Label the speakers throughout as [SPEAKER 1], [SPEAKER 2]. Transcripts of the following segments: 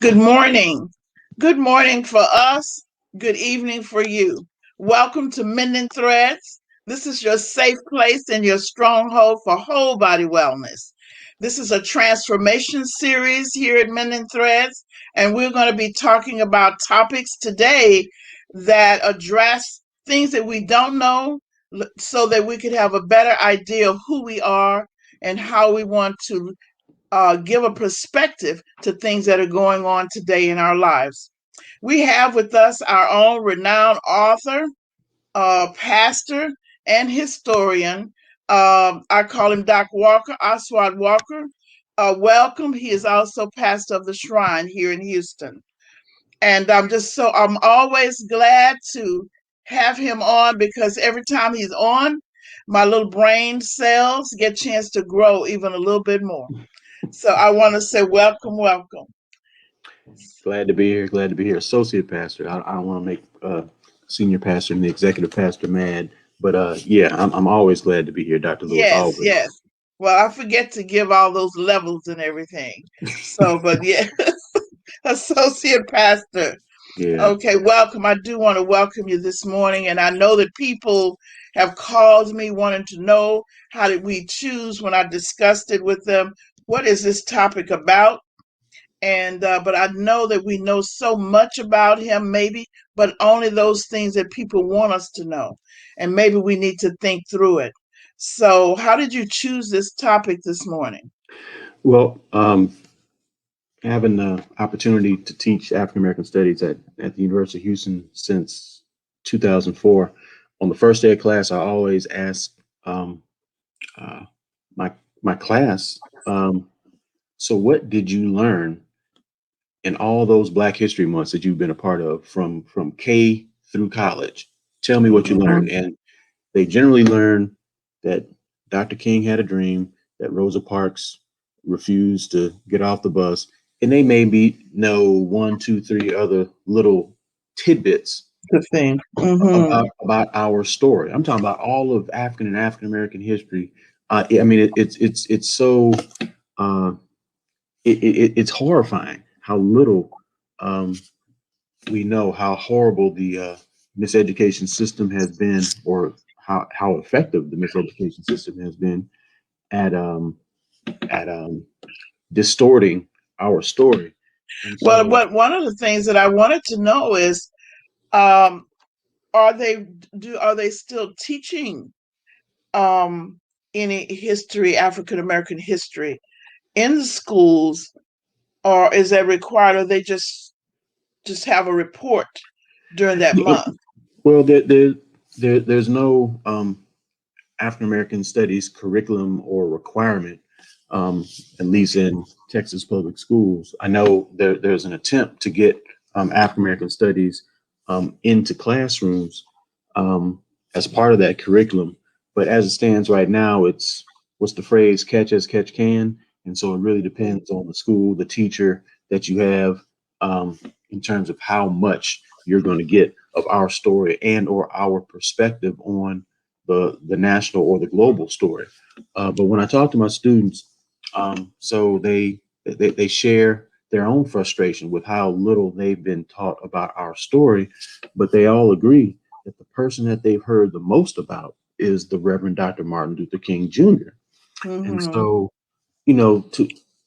[SPEAKER 1] Good morning. Good morning for us. Good evening for you. Welcome to Mending Threads. This is your safe place and your stronghold for whole body wellness. This is a transformation series here at Mending Threads, and we're going to be talking about topics today that address things that we don't know so that we could have a better idea of who we are and how we want to give a perspective to things that are going on today in our lives. We have with us our own renowned author, pastor, and historian. I call him Doc Walker, Oswald Walker. Welcome. He is also pastor of the Shrine here in Houston. And I'm always glad to have him on because every time he's on, my little brain cells get a chance to grow even a little bit more. So I want to say welcome, welcome.
[SPEAKER 2] Glad to be here. Glad to be here. Associate pastor. I don't want to make senior pastor and the executive pastor mad, but yeah, I'm always glad to be here, Dr. Lewis.
[SPEAKER 1] Yes,
[SPEAKER 2] Always.
[SPEAKER 1] yes. Well, I forget to give all those levels and everything. So, but yeah, associate pastor.
[SPEAKER 2] Yeah.
[SPEAKER 1] Okay, welcome. I do want to welcome you this morning. And I know that people have called me wanting to know how did we choose when I discussed it with them. What is this topic about? And but I know that we know so much about him, maybe, but only those things that people want us to know, and maybe we need to think through it. So, how did you choose this topic this morning?
[SPEAKER 2] Well, having the opportunity to teach African American studies at the University of Houston since 2004, on the first day of class, I always ask uh, my my class, so what did you learn in all those Black History Months that you've been a part of from K through college? Tell me what you
[SPEAKER 1] Mhm.
[SPEAKER 2] learned. And they generally learn that Dr. King had a dream, that Rosa Parks refused to get off the bus, and they maybe know one, two, three other little tidbits
[SPEAKER 1] Good thing. Hmm.
[SPEAKER 2] about our story. I'm talking about all of African and African American history. I mean, it's so uh, it's horrifying how little um, we know, how horrible the miseducation system has been, or how effective the miseducation system has been at distorting our story. And
[SPEAKER 1] Well,
[SPEAKER 2] so,
[SPEAKER 1] what one of the things that I wanted to know is, um, are they are they still teaching um, any history, African American history, in the schools, or is that required, or they just have a report during that month?
[SPEAKER 2] well, there's no African American studies curriculum or requirement, um, at least in Texas public schools. I know there's an attempt to get African American studies into classrooms um, as part of that curriculum. But as it stands right now, it's what's the phrase, catch as catch can. And so it really depends on the school, the teacher that you have, um, in terms of how much you're going to get of our story and or our perspective on the national or the global story. But when I talk to my students, so they share their own frustration with how little they've been taught about our story, but they all agree that the person that they've heard the most about is the Reverend Dr. Martin Luther King Jr. And
[SPEAKER 1] Hmm.
[SPEAKER 2] so, you know,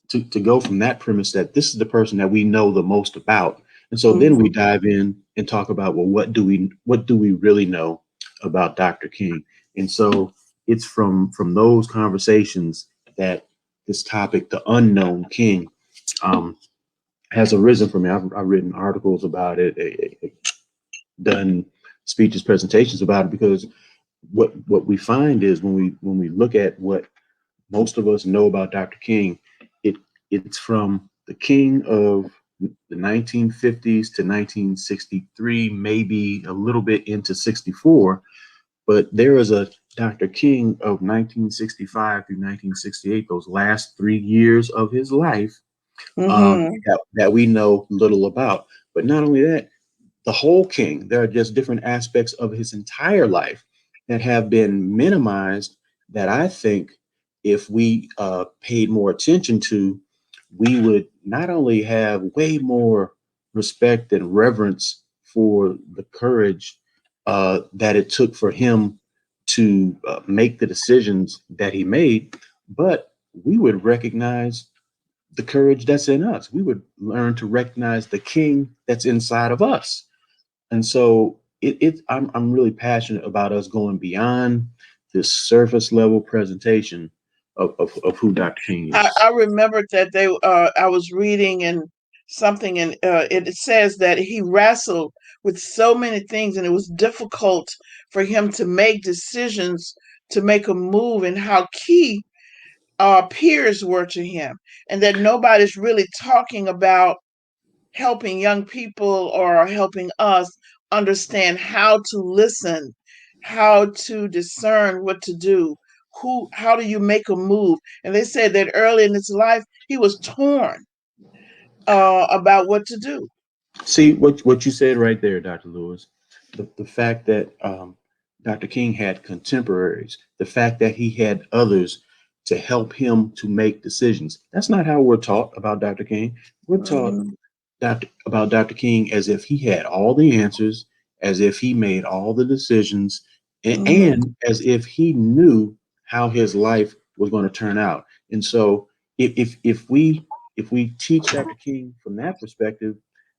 [SPEAKER 2] to go from that premise that this is the person that we know the most about, and so then we
[SPEAKER 1] Hmm.
[SPEAKER 2] dive in and talk about, well, what do we really know about Dr. King? And so it's from those conversations that this topic, the unknown king, um, has arisen for me. I've written articles about it, done speeches, presentations about it, because what we find is when we look at what most of us know about Dr. King, it it's from the king of the 1950s to 1963, maybe a little bit into 64, but there is a Dr. King of 1965 through 1968, those last 3 years of his life,
[SPEAKER 1] Hmm.
[SPEAKER 2] that we know little about. But not only that, the whole king, there are just different aspects of his entire life that have been minimized, that I think if we paid more attention to, we would not only have way more respect and reverence for the courage that it took for him to make the decisions that he made, but we would recognize the courage that's in us. We would learn to recognize the king that's inside of us. And so I'm really passionate about us going beyond this surface level presentation of who Dr. King
[SPEAKER 1] I
[SPEAKER 2] is.
[SPEAKER 1] remembered that I was reading and something, and it says that he wrestled with so many things, and it was difficult for him to make decisions, to make a move, and how key peers were to him, and that nobody's really talking about helping young people or helping us understand how to listen, how to discern what to do, how do you make a move. And they said that early in his life he was torn about what to do.
[SPEAKER 2] See what you said right there, Dr. Lewis. The fact that Dr. King had contemporaries, the fact that he had others to help him to make decisions. That's not how we're taught about Dr. King. We're taught
[SPEAKER 1] Hmm.
[SPEAKER 2] About Dr. King as if he had all the answers, as if he made all the decisions,
[SPEAKER 1] Hmm.
[SPEAKER 2] and as if he knew how his life was going to turn out. And so, if we teach Dr. King from that perspective,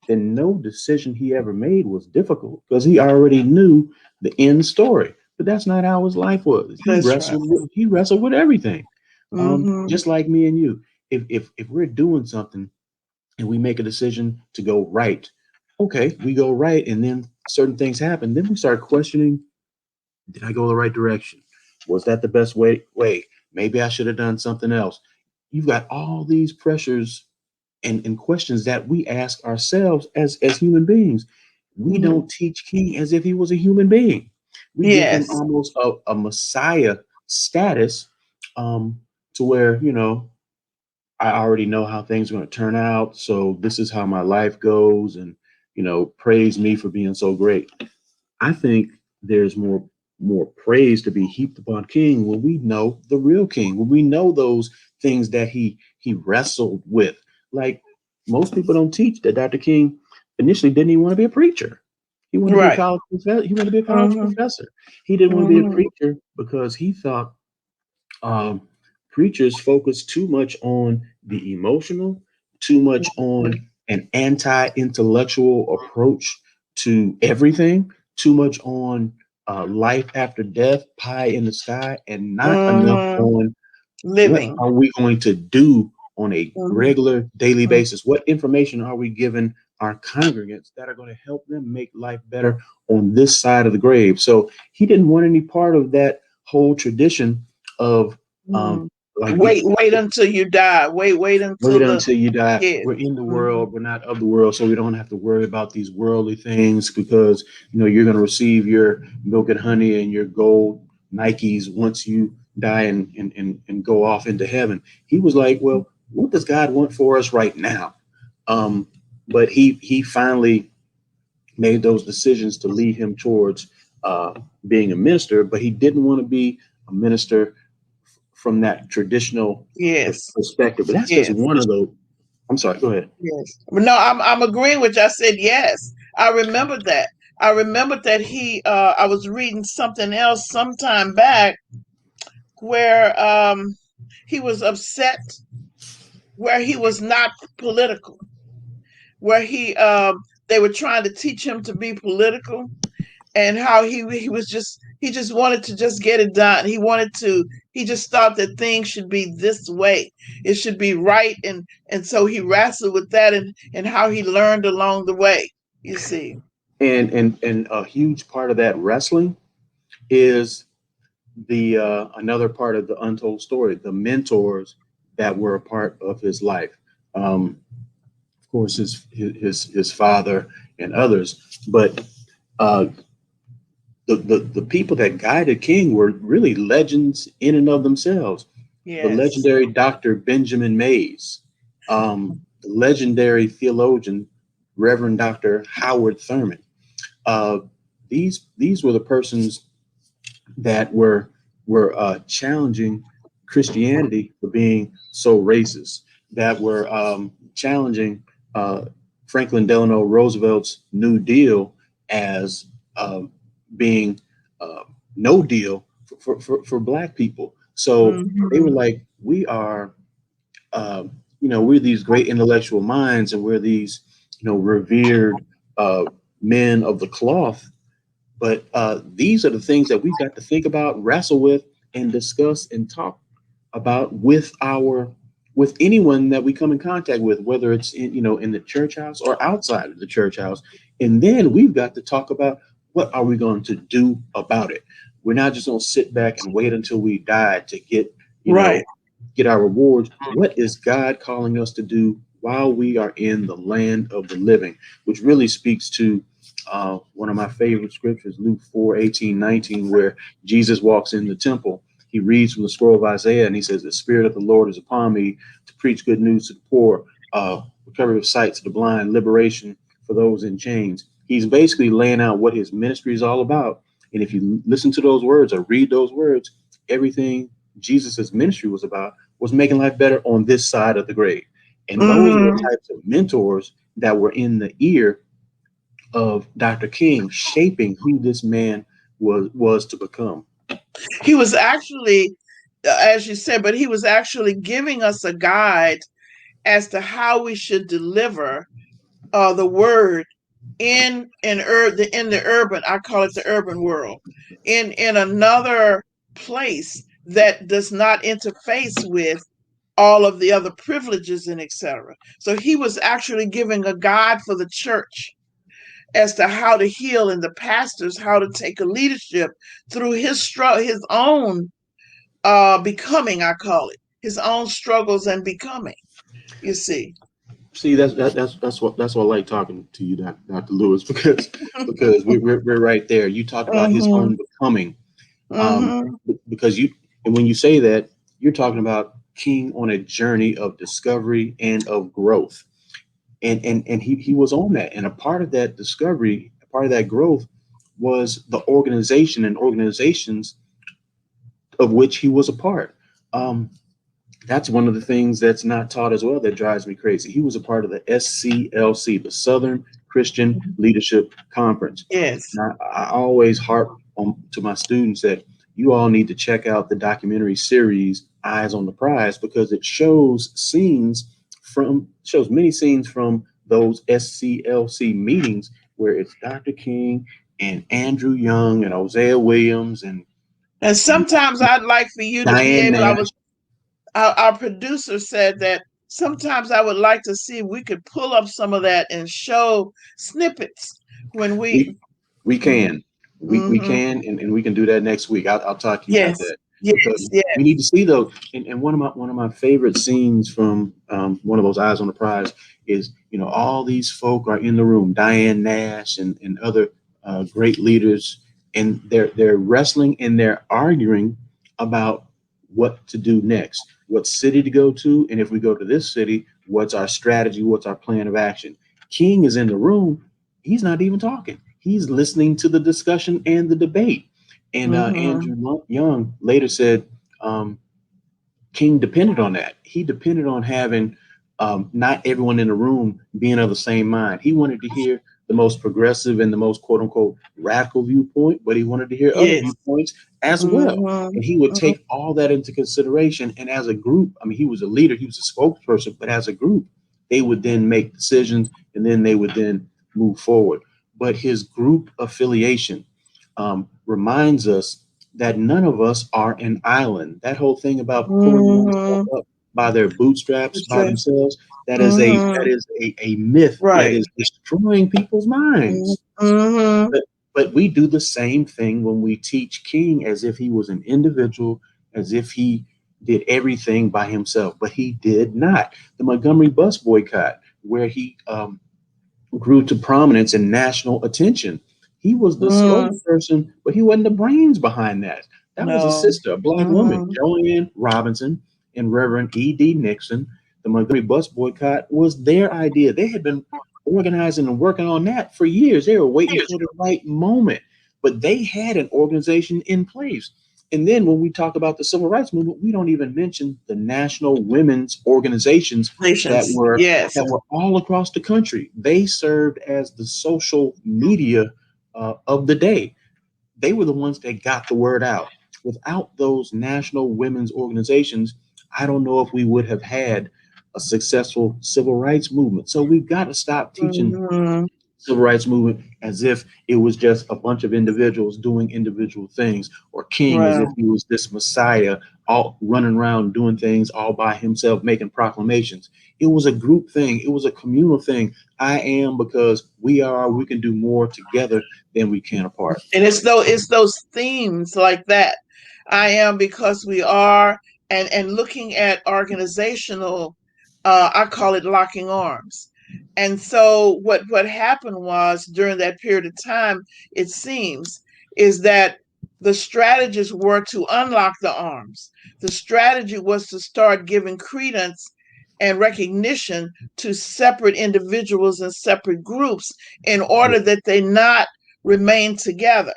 [SPEAKER 2] then no decision he ever made was difficult because he already knew the end story. But that's not how his life was.
[SPEAKER 1] That's right.
[SPEAKER 2] He wrestled with everything,
[SPEAKER 1] Hmm.
[SPEAKER 2] just like me and you. If we're doing something and we make a decision to go right, okay, we go right, and then certain things happen. Then we start questioning: did I go the right direction? Was that the best way? Maybe I should have done something else. You've got all these pressures and questions that we ask ourselves as human beings. We
[SPEAKER 1] Hmm.
[SPEAKER 2] don't teach King as if he was a human being. We give him
[SPEAKER 1] Yes.
[SPEAKER 2] almost a messiah status, um, to where, I already know how things are going to turn out. So this is how my life goes. And, praise me for being so great. I think there's more praise to be heaped upon King when we know the real King, when we know those things that he wrestled with. Like, most people don't teach that Dr. King initially didn't even want to be a preacher. He wanted to be a
[SPEAKER 1] Right.
[SPEAKER 2] college professor. He wanted to be a college
[SPEAKER 1] Hmm.
[SPEAKER 2] professor. He didn't want to be a
[SPEAKER 1] Hmm.
[SPEAKER 2] preacher because he thought um, preachers focus too much on the emotional, too much on an anti-intellectual approach to everything, too much on life after death, pie in the sky, and not enough
[SPEAKER 1] Hmm.
[SPEAKER 2] on what
[SPEAKER 1] Living.
[SPEAKER 2] are we going to do on a
[SPEAKER 1] Hmm.
[SPEAKER 2] regular daily basis? What information are we giving our congregants that are going to help them make life better on this side of the grave? So he didn't want any part of that whole tradition of um,
[SPEAKER 1] Hmm.
[SPEAKER 2] like
[SPEAKER 1] Wait until you die. Wait
[SPEAKER 2] wait
[SPEAKER 1] until the
[SPEAKER 2] until you die.
[SPEAKER 1] yes.
[SPEAKER 2] We're in the
[SPEAKER 1] Hmm.
[SPEAKER 2] world. We're not of the world, so we don't have to worry about these worldly things because you're going to receive your milk and honey and your gold Nikes once you die and go off into heaven. He was like, well, what does God want for us right now? Um, but he finally made those decisions to lead him towards being a minister, but he didn't want to be a minister from that traditional
[SPEAKER 1] Yes.
[SPEAKER 2] perspective. But that's just
[SPEAKER 1] Yes.
[SPEAKER 2] one of those. I'm sorry. Go ahead.
[SPEAKER 1] Yes. No, I'm agreeing with you. I said yes. I remember that. I remember that I was reading something else sometime back where he was upset, where he was not political, where they were trying to teach him to be political, and how he just wanted to just get it done. He just thought that things should be this way. It should be right, and so he wrestled with that, and how he learned along the way. You see.
[SPEAKER 2] And a huge part of that wrestling is the another part of the untold story, the mentors that were a part of his life. Of course, his father and others, but uh, the people that guided King were really legends in and of themselves. The
[SPEAKER 1] Yes.
[SPEAKER 2] legendary Dr. Benjamin Mays, the legendary theologian Reverend Dr. Howard Thurman. Uh, these were the persons that were challenging Christianity for being so racist. that were challenging uh, Franklin Delano Roosevelt's New Deal as um, being uh, no deal for Black people. So they were
[SPEAKER 1] Mm-hmm.
[SPEAKER 2] like, we are, we're these great intellectual minds, and we're these, revered men of the cloth, but these are the things that we've got to think about, wrestle with, and discuss and talk about with anyone that we come in contact with, whether it's in the church house or outside of the church house. And then we've got to talk about what are we going to do about it. We're not just going to sit back and wait until we die to you know,
[SPEAKER 1] Right.
[SPEAKER 2] get our rewards. What is God calling us to do while we are in the land of the living? Which really speaks to one of my favorite scriptures, Luke 4:18-19, where Jesus walks in the temple. He reads from the scroll of Isaiah, and he says, "The Spirit of the Lord is upon me to preach good news to the poor, recovery of sight to the blind, liberation for those in chains." He's basically laying out what his ministry is all about. And if you listen to those words or read those words, everything Jesus's ministry was about was making life better on this side of the grave. And those are the
[SPEAKER 1] Mm-hmm.
[SPEAKER 2] types of mentors that were in the ear of Dr. King, shaping who this man was to become.
[SPEAKER 1] He was actually, as you said, but he was actually giving us a guide as to how we should deliver the word in the urban. I call it the urban world, in another place that does not interface with all of the other privileges and etc. So he was actually giving a guide for the church as to how to heal, and the pastors how to take a leadership through his own becoming. I call it his own struggles and becoming. You see.
[SPEAKER 2] See, that's what I like talking to you, Dr. Lewis, because we're right there. You talked about his
[SPEAKER 1] Mm-hmm.
[SPEAKER 2] own becoming, um,
[SPEAKER 1] Mm-hmm.
[SPEAKER 2] because and when you say that, you're talking about King on a journey of discovery and of growth, and he was on that, and a part of that discovery, a part of that growth, was the organization and organizations of which he was a part. Um, That's one of the things that's not taught as well that drives me crazy. He was a part of the SCLC, the Southern Christian Leadership Conference.
[SPEAKER 1] Yes.
[SPEAKER 2] And I always harp on to my students that you all need to check out the documentary series Eyes on the Prize, because it shows many scenes from those SCLC meetings where it's Dr. King and Andrew Young and Hosea Williams
[SPEAKER 1] And
[SPEAKER 2] and
[SPEAKER 1] sometimes I'd like for you to be
[SPEAKER 2] Diane
[SPEAKER 1] able.
[SPEAKER 2] Nash.
[SPEAKER 1] Our producer said that sometimes I would like to see if we could pull up some of that and show snippets when we.
[SPEAKER 2] We we can. We
[SPEAKER 1] Mm-hmm.
[SPEAKER 2] can, and we can do that next week. I'll talk to you about
[SPEAKER 1] Yes.
[SPEAKER 2] that, because
[SPEAKER 1] Yes.
[SPEAKER 2] we
[SPEAKER 1] Yes.
[SPEAKER 2] need to see those. And one of my favorite scenes from one of those Eyes on the Prize is, all these folk are in the room, Diane Nash and other great leaders, and they're wrestling and they're arguing about what to do next, what city to go to, and if we go to this city, what's our strategy, what's our plan of action. King is in the room. He's not even talking. He's listening to the discussion and the debate. And
[SPEAKER 1] Mm-hmm.
[SPEAKER 2] Andrew Young later said, um, King depended on that. He depended on having not everyone in the room being of the same mind. He wanted to hear the most progressive and the most quote unquote radical viewpoint, but he wanted to hear other
[SPEAKER 1] Yes.
[SPEAKER 2] viewpoints as well.
[SPEAKER 1] Mm-hmm.
[SPEAKER 2] And he would
[SPEAKER 1] Mm-hmm.
[SPEAKER 2] take all that into consideration. And as a group, I mean, he was a leader, he was a spokesperson, but as a group, they would then make decisions, and then they would then move forward. But his group affiliation reminds us that none of us are an island. That whole thing about pulling oneself
[SPEAKER 1] Mm-hmm.
[SPEAKER 2] up by their bootstraps by
[SPEAKER 1] Stress.
[SPEAKER 2] themselves, that is a that
[SPEAKER 1] Mm-hmm.
[SPEAKER 2] is a myth that
[SPEAKER 1] Right.
[SPEAKER 2] is destroying people's minds.
[SPEAKER 1] Mm-hmm.
[SPEAKER 2] But we do the same thing when we teach King as if he was an individual, as if he did everything by himself, but he did not. The Montgomery bus boycott, where he grew to prominence and national attention. He was the
[SPEAKER 1] Mm-hmm.
[SPEAKER 2] spokesperson, but he wasn't the brains behind that. That was a
[SPEAKER 1] No.
[SPEAKER 2] sister, a black woman,
[SPEAKER 1] Mm-hmm.
[SPEAKER 2] Joanne Robinson, and Reverend E.D. Nixon. The Montgomery bus boycott was their idea. They had been organizing and working on that for years. They were waiting for the right moment, but they had an organization in place. And then when we talk about the civil rights movement, we don't even mention the national women's organizations that
[SPEAKER 1] Relations.
[SPEAKER 2] were
[SPEAKER 1] Yes.
[SPEAKER 2] all across the country. They served as the social media of the day. They were the ones that got the word out. Without those national women's organizations, I don't know if we would have had a successful civil rights movement. So we've got to stop teaching
[SPEAKER 1] Hmm.
[SPEAKER 2] civil rights movement as if it was just a bunch of individuals doing individual things, or King as if
[SPEAKER 1] Well,
[SPEAKER 2] he was this messiah all running around doing things all by himself, making proclamations. It was a group thing. It was a communal thing. I am because we are. We can do more together than we can apart.
[SPEAKER 1] and it's those themes like that. I am because we are, and looking at organizational, I call it locking arms. And so what happened was during that period of time, it seems, is that the strategies were to unlock the arms. The strategy was to start giving credence and recognition to separate individuals and separate groups in
[SPEAKER 2] Yeah,
[SPEAKER 1] order that they not remain together,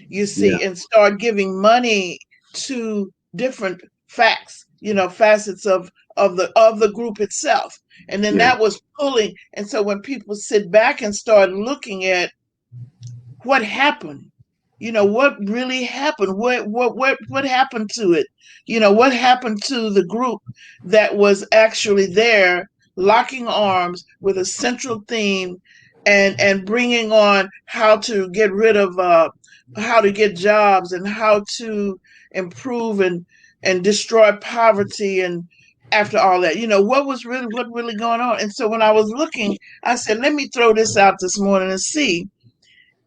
[SPEAKER 1] you
[SPEAKER 2] yeah,
[SPEAKER 1] see, and start giving money to different facts, facets of the group itself. And then
[SPEAKER 2] yeah,
[SPEAKER 1] that was pulling. And so when people sit back and start looking at what happened, what really happened, what happened to it, what happened to the group that was actually there locking arms with a central theme, and bringing on how to get rid of how to get jobs, and how to improve and destroy poverty, and after all that, what really going on. And so when I was looking, I said, let me throw this out this morning and see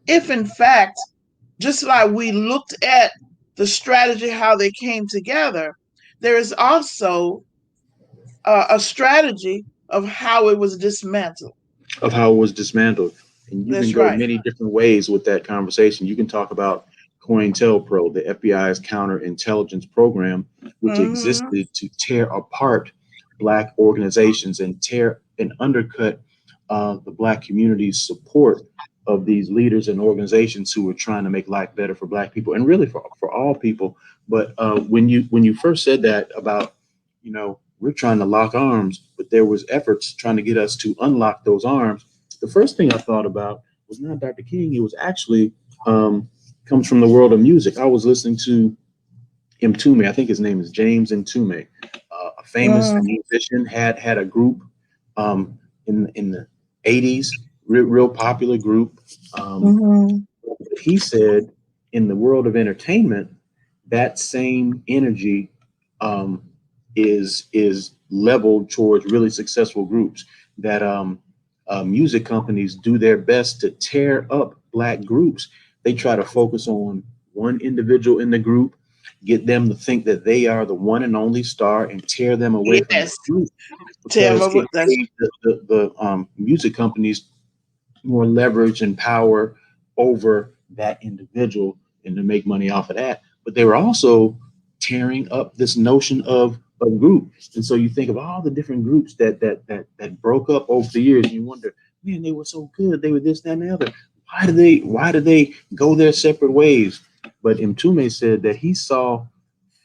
[SPEAKER 1] if in fact, just like we looked at the strategy, how they came together, there is also a strategy of how it was dismantled.
[SPEAKER 2] of how it was dismantled. And you can
[SPEAKER 1] That's
[SPEAKER 2] go
[SPEAKER 1] right.
[SPEAKER 2] many different ways with that conversation. You can talk about COINTELPRO, the FBI's counterintelligence program, which
[SPEAKER 1] Mm-hmm.
[SPEAKER 2] existed to tear apart Black organizations and tear and undercut the Black community's support of these leaders and organizations who were trying to make life better for Black people and really for all people. But when you first said that about, we're trying to lock arms, but there was efforts trying to get us to unlock those arms. The first thing I thought about was not Dr. King. It was actually um, comes from the world of music. I was listening to Mtume. I think his name is James Mtume, a famous
[SPEAKER 1] Mm-hmm.
[SPEAKER 2] musician. Had a group in the 80s, real popular group. Um,
[SPEAKER 1] Mm-hmm.
[SPEAKER 2] he said in the world of entertainment, that same energy um, is leveled towards really successful groups. That music companies do their best to tear up Black groups. They try to focus on one individual in the group, get them to think that they are the one and only star, and tear them away from the
[SPEAKER 1] Yes.
[SPEAKER 2] group
[SPEAKER 1] Tell
[SPEAKER 2] because
[SPEAKER 1] me
[SPEAKER 2] it
[SPEAKER 1] what that's.
[SPEAKER 2] gave the music companies more leverage and power over that individual and to make money off of that. But they were also tearing up this notion of a group. And so you think of all the different groups that broke up over the years, and you wonder, man, they were so good. They were this, that, and the other. Why did they go their separate ways? But Mtume said that he saw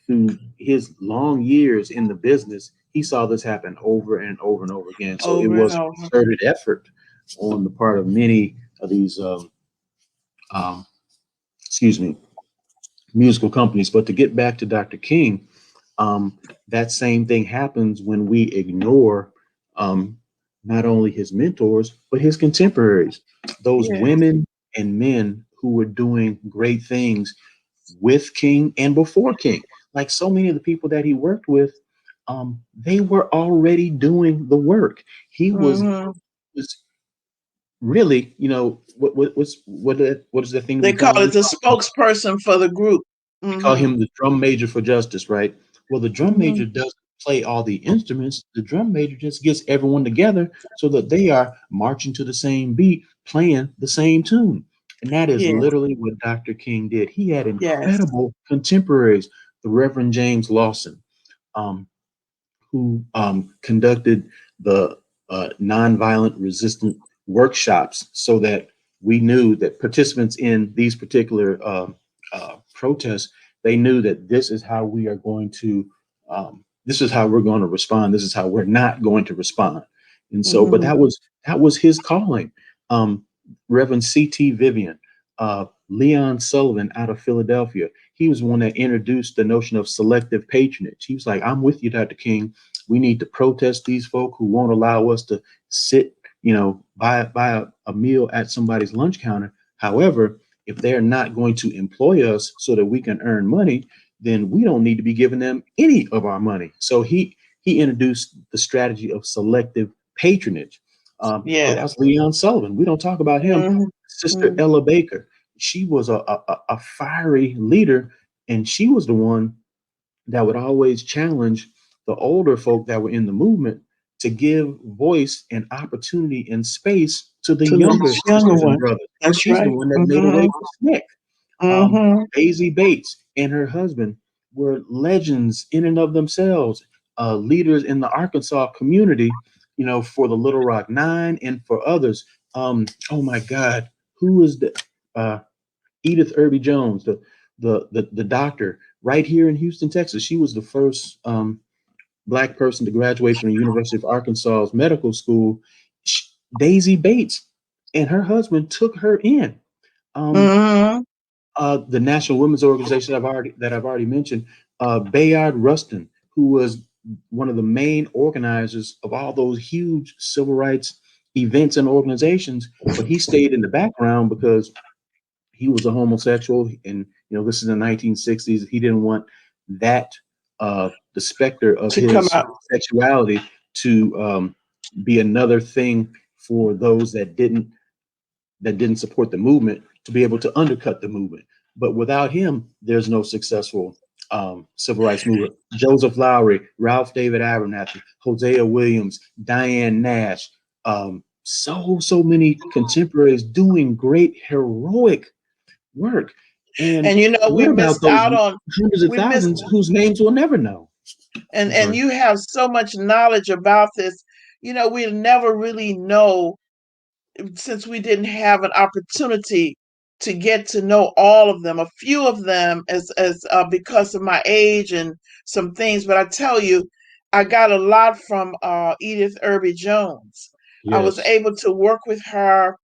[SPEAKER 2] through his long years in the business, he saw this happen over and over and over again. So it
[SPEAKER 1] Over and
[SPEAKER 2] was a
[SPEAKER 1] over.
[SPEAKER 2] concerted effort on the part of many of these, um, excuse me, musical companies. But to get back to Dr. King, um, that same thing happens when we ignore um, not only his mentors, but his contemporaries, those
[SPEAKER 1] Yes.
[SPEAKER 2] women and men who were doing great things with King and before King. Like so many of the people that he worked with, they were already doing the work. He
[SPEAKER 1] Mm-hmm.
[SPEAKER 2] was really, what is the thing
[SPEAKER 1] They
[SPEAKER 2] we
[SPEAKER 1] call
[SPEAKER 2] call him?
[SPEAKER 1] it the spokesperson for the group.
[SPEAKER 2] We call
[SPEAKER 1] Mm-hmm.
[SPEAKER 2] him the drum major for justice, right? Well, the drum
[SPEAKER 1] Mm-hmm.
[SPEAKER 2] major doesn't play all the instruments. The drum major just gets everyone together so that they are marching to the same beat, playing the same tune. And that is
[SPEAKER 1] Yes.
[SPEAKER 2] literally what Dr. King did. He had
[SPEAKER 1] Yes.
[SPEAKER 2] incredible contemporaries, the Reverend James Lawson, um, who conducted the nonviolent resistant workshops so that we knew that participants in these particular protests They knew that this is how we are going to, this is how we're going to respond. This is how we're not going to respond. And so, but
[SPEAKER 1] Mhm.
[SPEAKER 2] that was his calling. Um, Reverend C.T. Vivian, Leon Sullivan out of Philadelphia. He was one that introduced the notion of selective patronage. He was like, I'm with you, Dr. King. We need to protest these folk who won't allow us to sit, buy a meal at somebody's lunch counter. However, if they're not going to employ us so that we can earn money, then we don't need to be giving them any of our money. So he introduced the strategy of selective patronage. That was
[SPEAKER 1] Yes.
[SPEAKER 2] Leon Sullivan. We don't talk about him.
[SPEAKER 1] Mhm.
[SPEAKER 2] Sister
[SPEAKER 1] Mhm.
[SPEAKER 2] Ella Baker. She was a fiery leader, and she was the one that would always challenge the older folk that were in the movement to give voice and opportunity and space to the
[SPEAKER 1] To the
[SPEAKER 2] younger
[SPEAKER 1] younger
[SPEAKER 2] sisters and
[SPEAKER 1] one.
[SPEAKER 2] brothers.
[SPEAKER 1] That's
[SPEAKER 2] She's the
[SPEAKER 1] right.
[SPEAKER 2] one that made a way
[SPEAKER 1] Mhm.
[SPEAKER 2] for SNCC.
[SPEAKER 1] Mhm.
[SPEAKER 2] Daisy Bates and her husband were legends in and of themselves, leaders in the Arkansas community, for the Little Rock Nine and for others. Oh my God, who is the uh, Edith Irby Jones, the doctor right here in Houston, Texas? She was the first black person to graduate from the University of Arkansas's medical school. Daisy Bates and her husband took her in. Um,
[SPEAKER 1] Mhm.
[SPEAKER 2] the National Women's Organization that I've already mentioned, Bayard Rustin, who was one of the main organizers of all those huge civil rights events and organizations, but he stayed in the background because he was a homosexual, and this is the 1960s. He didn't want that the specter of
[SPEAKER 1] To come
[SPEAKER 2] his
[SPEAKER 1] out.
[SPEAKER 2] sexuality to be another thing for those that didn't support the movement to be able to undercut the movement. But without him, there's no successful civil rights movement. Joseph Lowry, Ralph David Abernathy, Hosea Williams, Diane Nash, so many contemporaries doing great heroic work. And
[SPEAKER 1] And we
[SPEAKER 2] what about
[SPEAKER 1] missed
[SPEAKER 2] those
[SPEAKER 1] out on
[SPEAKER 2] hundreds of
[SPEAKER 1] we missed
[SPEAKER 2] thousands whose names we'll never know? I'm
[SPEAKER 1] and
[SPEAKER 2] sorry.
[SPEAKER 1] you have so much knowledge about this. We'll never really know, since we didn't have an opportunity to get to know all of them, a few of them, as because of my age and some things. But I tell you, I got a lot from Edith Irby Jones. I was
[SPEAKER 2] Yes.
[SPEAKER 1] able to work with her.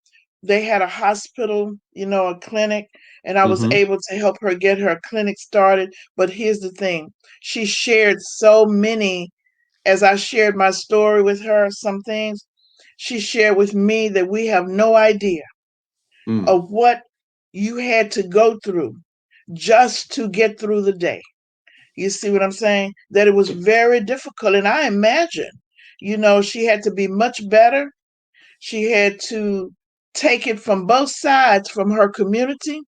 [SPEAKER 1] They had a hospital, a clinic, and I was
[SPEAKER 2] Hmm.
[SPEAKER 1] able to help her get her clinic started. But here's the thing: she shared so many, as I shared my story with her, some things she shared with me that we have no idea
[SPEAKER 2] Mm.
[SPEAKER 1] of what you had to go through just to get through the day. You see what I'm saying? That it was very difficult. And I imagine, she had to be much better. She had to take it from both sides, from her community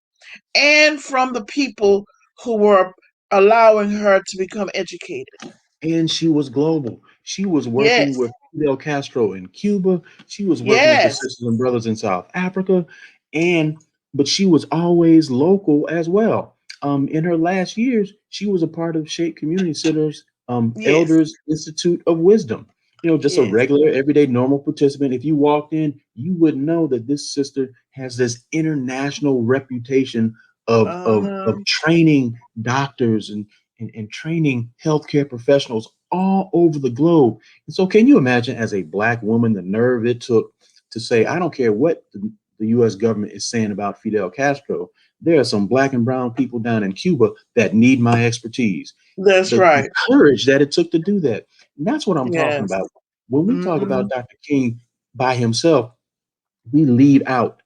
[SPEAKER 1] and from the people who were allowing her to become educated.
[SPEAKER 2] And she was global. She was working
[SPEAKER 1] Yes,
[SPEAKER 2] with Fidel Castro in Cuba. She was working with the
[SPEAKER 1] yes,
[SPEAKER 2] sisters and brothers in South Africa, and but she was always local as well. In her last years, she was a part of Shape Community Center's
[SPEAKER 1] yes,
[SPEAKER 2] Elders Institute of Wisdom. Just a
[SPEAKER 1] yes.
[SPEAKER 2] regular, everyday, normal participant. If you walked in, you would know that this sister has this international reputation of
[SPEAKER 1] Uh-huh.
[SPEAKER 2] training doctors and training healthcare professionals all over the globe. And so, can you imagine, as a black woman, the nerve it took to say, I don't care what the US government is saying about Fidel Castro. There are some black and brown people down in Cuba that need my expertise.
[SPEAKER 1] That's
[SPEAKER 2] The
[SPEAKER 1] right.
[SPEAKER 2] courage that it took to do that. And that's what I'm talking
[SPEAKER 1] Yes.
[SPEAKER 2] about. When we talk
[SPEAKER 1] Hmm.
[SPEAKER 2] about Dr. King by himself, we leave out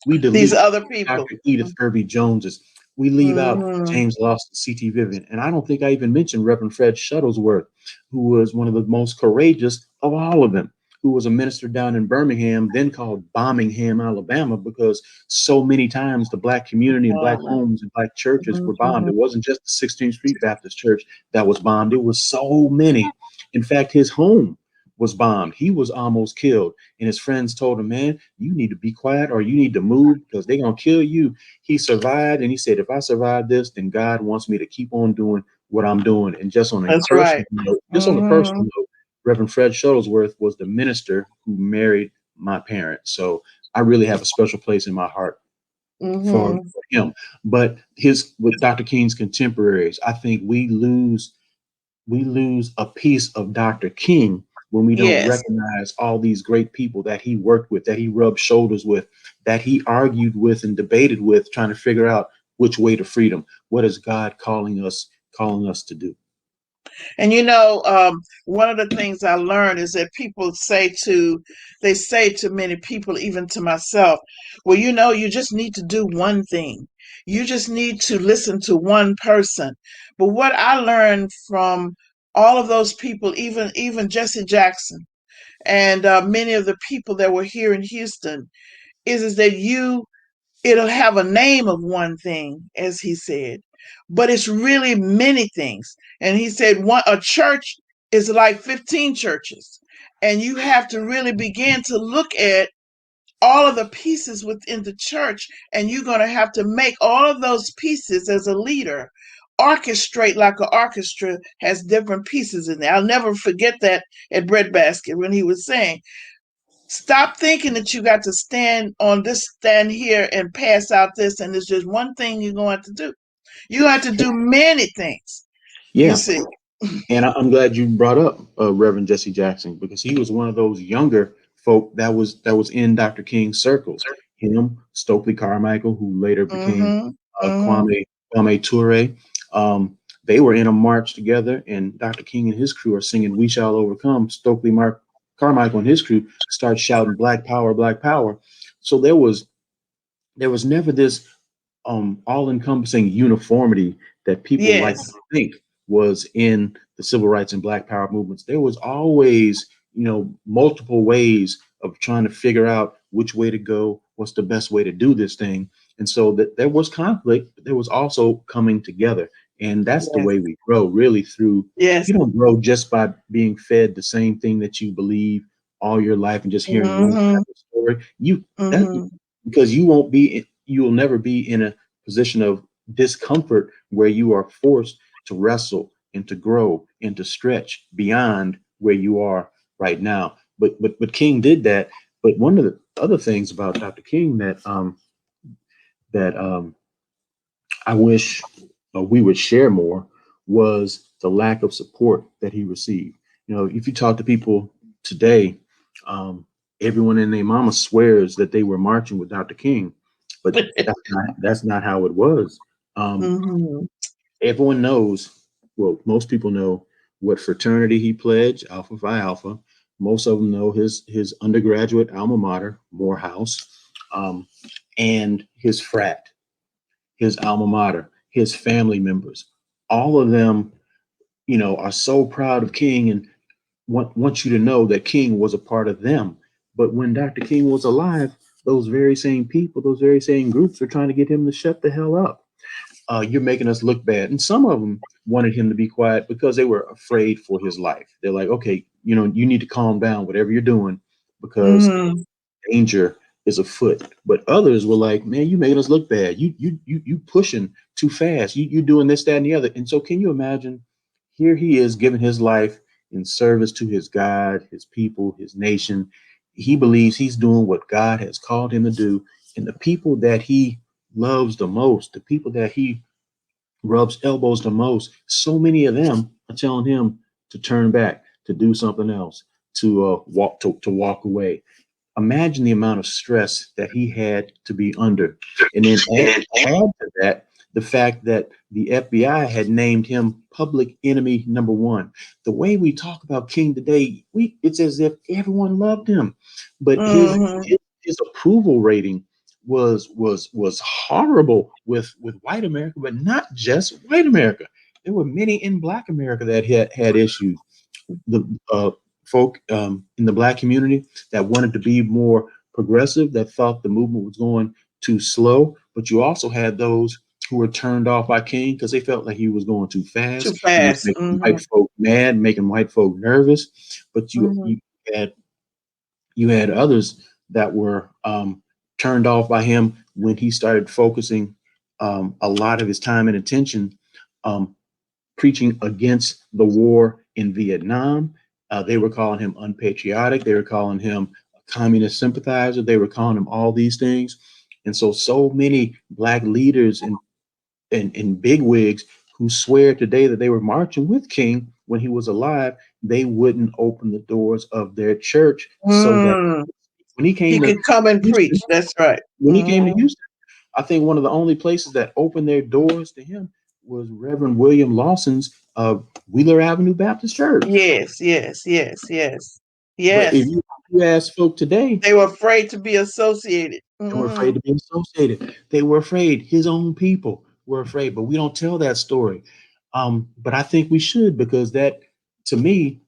[SPEAKER 2] we
[SPEAKER 1] These
[SPEAKER 2] delete
[SPEAKER 1] other people.
[SPEAKER 2] Dr. Edith Irby Jones's. We leave out
[SPEAKER 1] Hmm.
[SPEAKER 2] James Lawson, C.T. Vivian. And I don't think I even mentioned Reverend Fred Shuttlesworth, who was one of the most courageous of all of them, who was a minister down in Birmingham, then called Birmingham, Alabama, because so many times the black community and black homes and black churches were bombed.
[SPEAKER 1] Hmm.
[SPEAKER 2] It wasn't just the 16th Street Baptist Church that was bombed. It was so many. In fact, his home was bombed. He was almost killed. And his friends told him, man, you need to be quiet or you need to move because they're going to kill you. He survived. And he said, if I survive this, then God wants me to keep on doing what I'm doing. And
[SPEAKER 1] That's right.
[SPEAKER 2] just on a
[SPEAKER 1] Hmm.
[SPEAKER 2] personal note, Reverend Fred Shuttlesworth was the minister who married my parents. So I really have a special place in my heart
[SPEAKER 1] Mm-hmm.
[SPEAKER 2] for him. But his with Dr. King's contemporaries, I think we lose a piece of Dr. King when we don't
[SPEAKER 1] Yes.
[SPEAKER 2] recognize all these great people that he worked with, that he rubbed shoulders with, that he argued with and debated with, trying to figure out which way to freedom. What is God calling us to do?
[SPEAKER 1] And one of the things I learned is that they say to many people, even to myself, well, you just need to do one thing. You just need to listen to one person. But what I learned from all of those people, even Jesse Jackson and many of the people that were here in Houston, is that it'll have a name of one thing, as he said, but it's really many things. And he said a church is like 15 churches, and you have to really begin to look at all of the pieces within the church, and you're going to have to make all of those pieces as a leader orchestrate like an orchestra has different pieces in there. I'll never forget that at Breadbasket when he was saying, stop thinking that you got to stand here and pass out this, and there's just one thing you're going to do. You have to do many things, you
[SPEAKER 2] Yeah.
[SPEAKER 1] see.
[SPEAKER 2] And I'm glad you brought up Reverend Jesse Jackson, because he was one of those younger folk that was in Dr. King's circles. Him, Stokely Carmichael, who later became
[SPEAKER 1] Mm-hmm. Mm-hmm.
[SPEAKER 2] Kwame Ture. They were in a march together, and Dr. King and his crew are singing "We Shall Overcome." Carmichael and his crew start shouting "Black Power, Black Power." So there was never this all-encompassing uniformity that people like to
[SPEAKER 1] Yes.
[SPEAKER 2] think was in the civil rights and Black Power movements. There was always, multiple ways of trying to figure out which way to go, what's the best way to do this thing, and so that there was conflict, but there was also coming together, and that's the
[SPEAKER 1] Yes.
[SPEAKER 2] way we grow, really. Through
[SPEAKER 1] Yes.
[SPEAKER 2] You don't grow just by being fed the same thing that you believe all your life and just hearing one
[SPEAKER 1] Mm-hmm.
[SPEAKER 2] type of story. That
[SPEAKER 1] Mm-hmm.
[SPEAKER 2] because you will never be in a position of discomfort where you are forced to wrestle and to grow and to stretch beyond where you are right now. But King did that. But one of the other things about Dr. King that I wish we would share more was the lack of support that he received. If you talk to people today, um, everyone and their mama swears that they were marching with Dr. King, but that's not how it was. Um,
[SPEAKER 1] Mm-hmm.
[SPEAKER 2] Everyone knows, well, most people know what fraternity he pledged, Alpha Phi Alpha. Most of them know his undergraduate alma mater, Morehouse, um, and his frat, his alma mater, his family members. All of them, are so proud of King and want you to know that King was a part of them. But when Dr. King was alive, those very same people, those very same groups were trying to get him to shut the hell up. You're making us look bad. And some of them wanted him to be quiet because they were afraid for his life. They're like, okay, you need to calm down, whatever you're doing, because
[SPEAKER 1] Mm-hmm.
[SPEAKER 2] danger is afoot. But others were like, man, you making us look bad. You pushing too fast. You doing this, that, and the other. And so can you imagine? Here he is giving his life in service to his God, his people, his nation. He believes he's doing what God has called him to do. And the people that he loves the most, the people that he rubs elbows the most, so many of them are telling him to turn back, to do something else, to walk away. Imagine the amount of stress that he had to be under. And then add to that the fact that the FBI had named him public enemy number one. The way we talk about King today, it's as if everyone loved him. But his
[SPEAKER 1] Mm-hmm.
[SPEAKER 2] his, his approval rating was horrible with white America, but not just white America. There were many in Black America that had issues. The folk in the Black community that wanted to be more progressive, that thought the movement was going too slow. But you also had those who were turned off by King because they felt like he was going too
[SPEAKER 1] Too
[SPEAKER 2] fast. He was
[SPEAKER 1] fast.
[SPEAKER 2] making
[SPEAKER 1] Mm-hmm.
[SPEAKER 2] white folk mad, making white folk nervous. But you
[SPEAKER 1] Mm-hmm.
[SPEAKER 2] you had you had others that were turned off by him when he started focusing a lot of his time and attention um, preaching against the war in Vietnam. They were calling him unpatriotic. They were calling him a communist sympathizer. They were calling him all these things. And so many black leaders and bigwigs who swear today that they were marching with King when he was alive, they wouldn't open the doors of their church so that
[SPEAKER 1] Mm.
[SPEAKER 2] when he
[SPEAKER 1] He
[SPEAKER 2] came to
[SPEAKER 1] could come and
[SPEAKER 2] Houston,
[SPEAKER 1] preach. That's right.
[SPEAKER 2] when he came to
[SPEAKER 1] Hmm.
[SPEAKER 2] Houston, I think one of the only places that opened their doors to him was Reverend William Lawson's Wheeler Avenue Baptist Church.
[SPEAKER 1] Yes, yes, yes, yes,
[SPEAKER 2] But if
[SPEAKER 1] yes.
[SPEAKER 2] you ask folk today,
[SPEAKER 1] They were afraid to be associated.
[SPEAKER 2] they were
[SPEAKER 1] Hmm.
[SPEAKER 2] afraid to be associated. They were afraid. His own people were afraid. But we don't tell that story. But I think we should, because that, to me,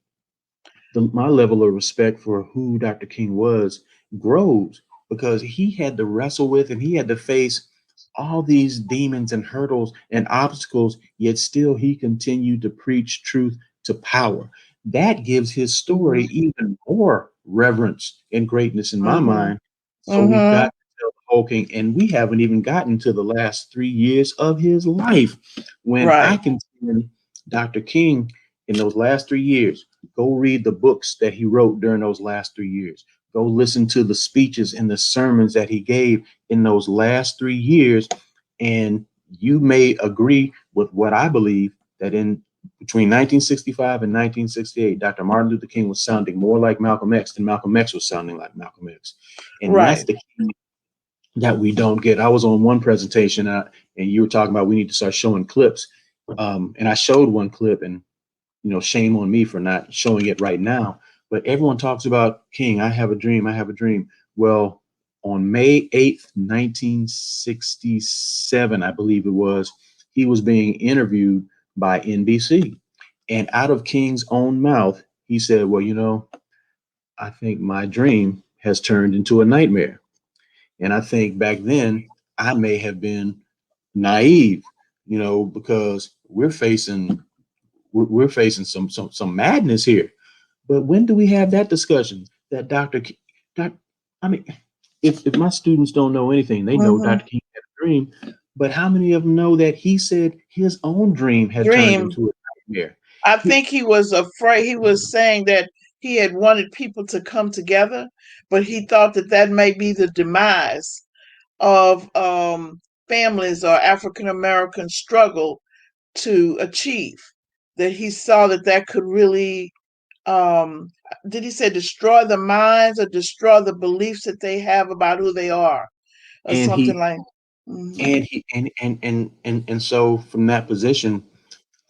[SPEAKER 2] my level of respect for who Dr. King was grows, because he had to wrestle with and he had to face all these demons and hurdles and obstacles, yet still he continued to preach truth to power. That gives his story
[SPEAKER 1] Hmm.
[SPEAKER 2] even more reverence and greatness in my
[SPEAKER 1] Hmm.
[SPEAKER 2] mind. So we've got
[SPEAKER 1] Hmm.
[SPEAKER 2] to tell the whole King, and we haven't even gotten to the last 3 years of his life. When I
[SPEAKER 1] Right.
[SPEAKER 2] can see Dr. King in those last 3 years, go read the books that he wrote during those last 3 years. Go listen to the speeches and the sermons that he gave in those last 3 years. And you may agree with what I believe, that in between 1965 and 1968, Dr. Martin Luther King was sounding more like Malcolm X than Malcolm X was sounding like Malcolm X. And that's
[SPEAKER 1] Right.
[SPEAKER 2] the key that we don't get. I was on one presentation, and you were talking about we need to start showing clips. And I showed one clip, and shame on me for not showing it right now. But everyone talks about King. I have a dream. I have a dream. Well, on May 8th, 1967, I believe it was, he was being interviewed by NBC. And out of King's own mouth, he said, well, I think my dream has turned into a nightmare. And I think back then I may have been naive, because we're facing some madness here. But when do we have that discussion? That Doc, I mean, if my students don't know anything, they know
[SPEAKER 1] Hmm.
[SPEAKER 2] Dr. King had a dream, but how many of them know that he said his own dream had turned
[SPEAKER 1] Dream.
[SPEAKER 2] into a nightmare?
[SPEAKER 1] I
[SPEAKER 2] He,
[SPEAKER 1] think he was afraid. He was saying that he had wanted people to come together, but he thought that that may be the demise of families or African American struggle to achieve. That he saw that that could really, um, did he say destroy the minds or destroy the beliefs that they have about who they are, or
[SPEAKER 2] and
[SPEAKER 1] something
[SPEAKER 2] he
[SPEAKER 1] like. Hmm.
[SPEAKER 2] and he and so from that position,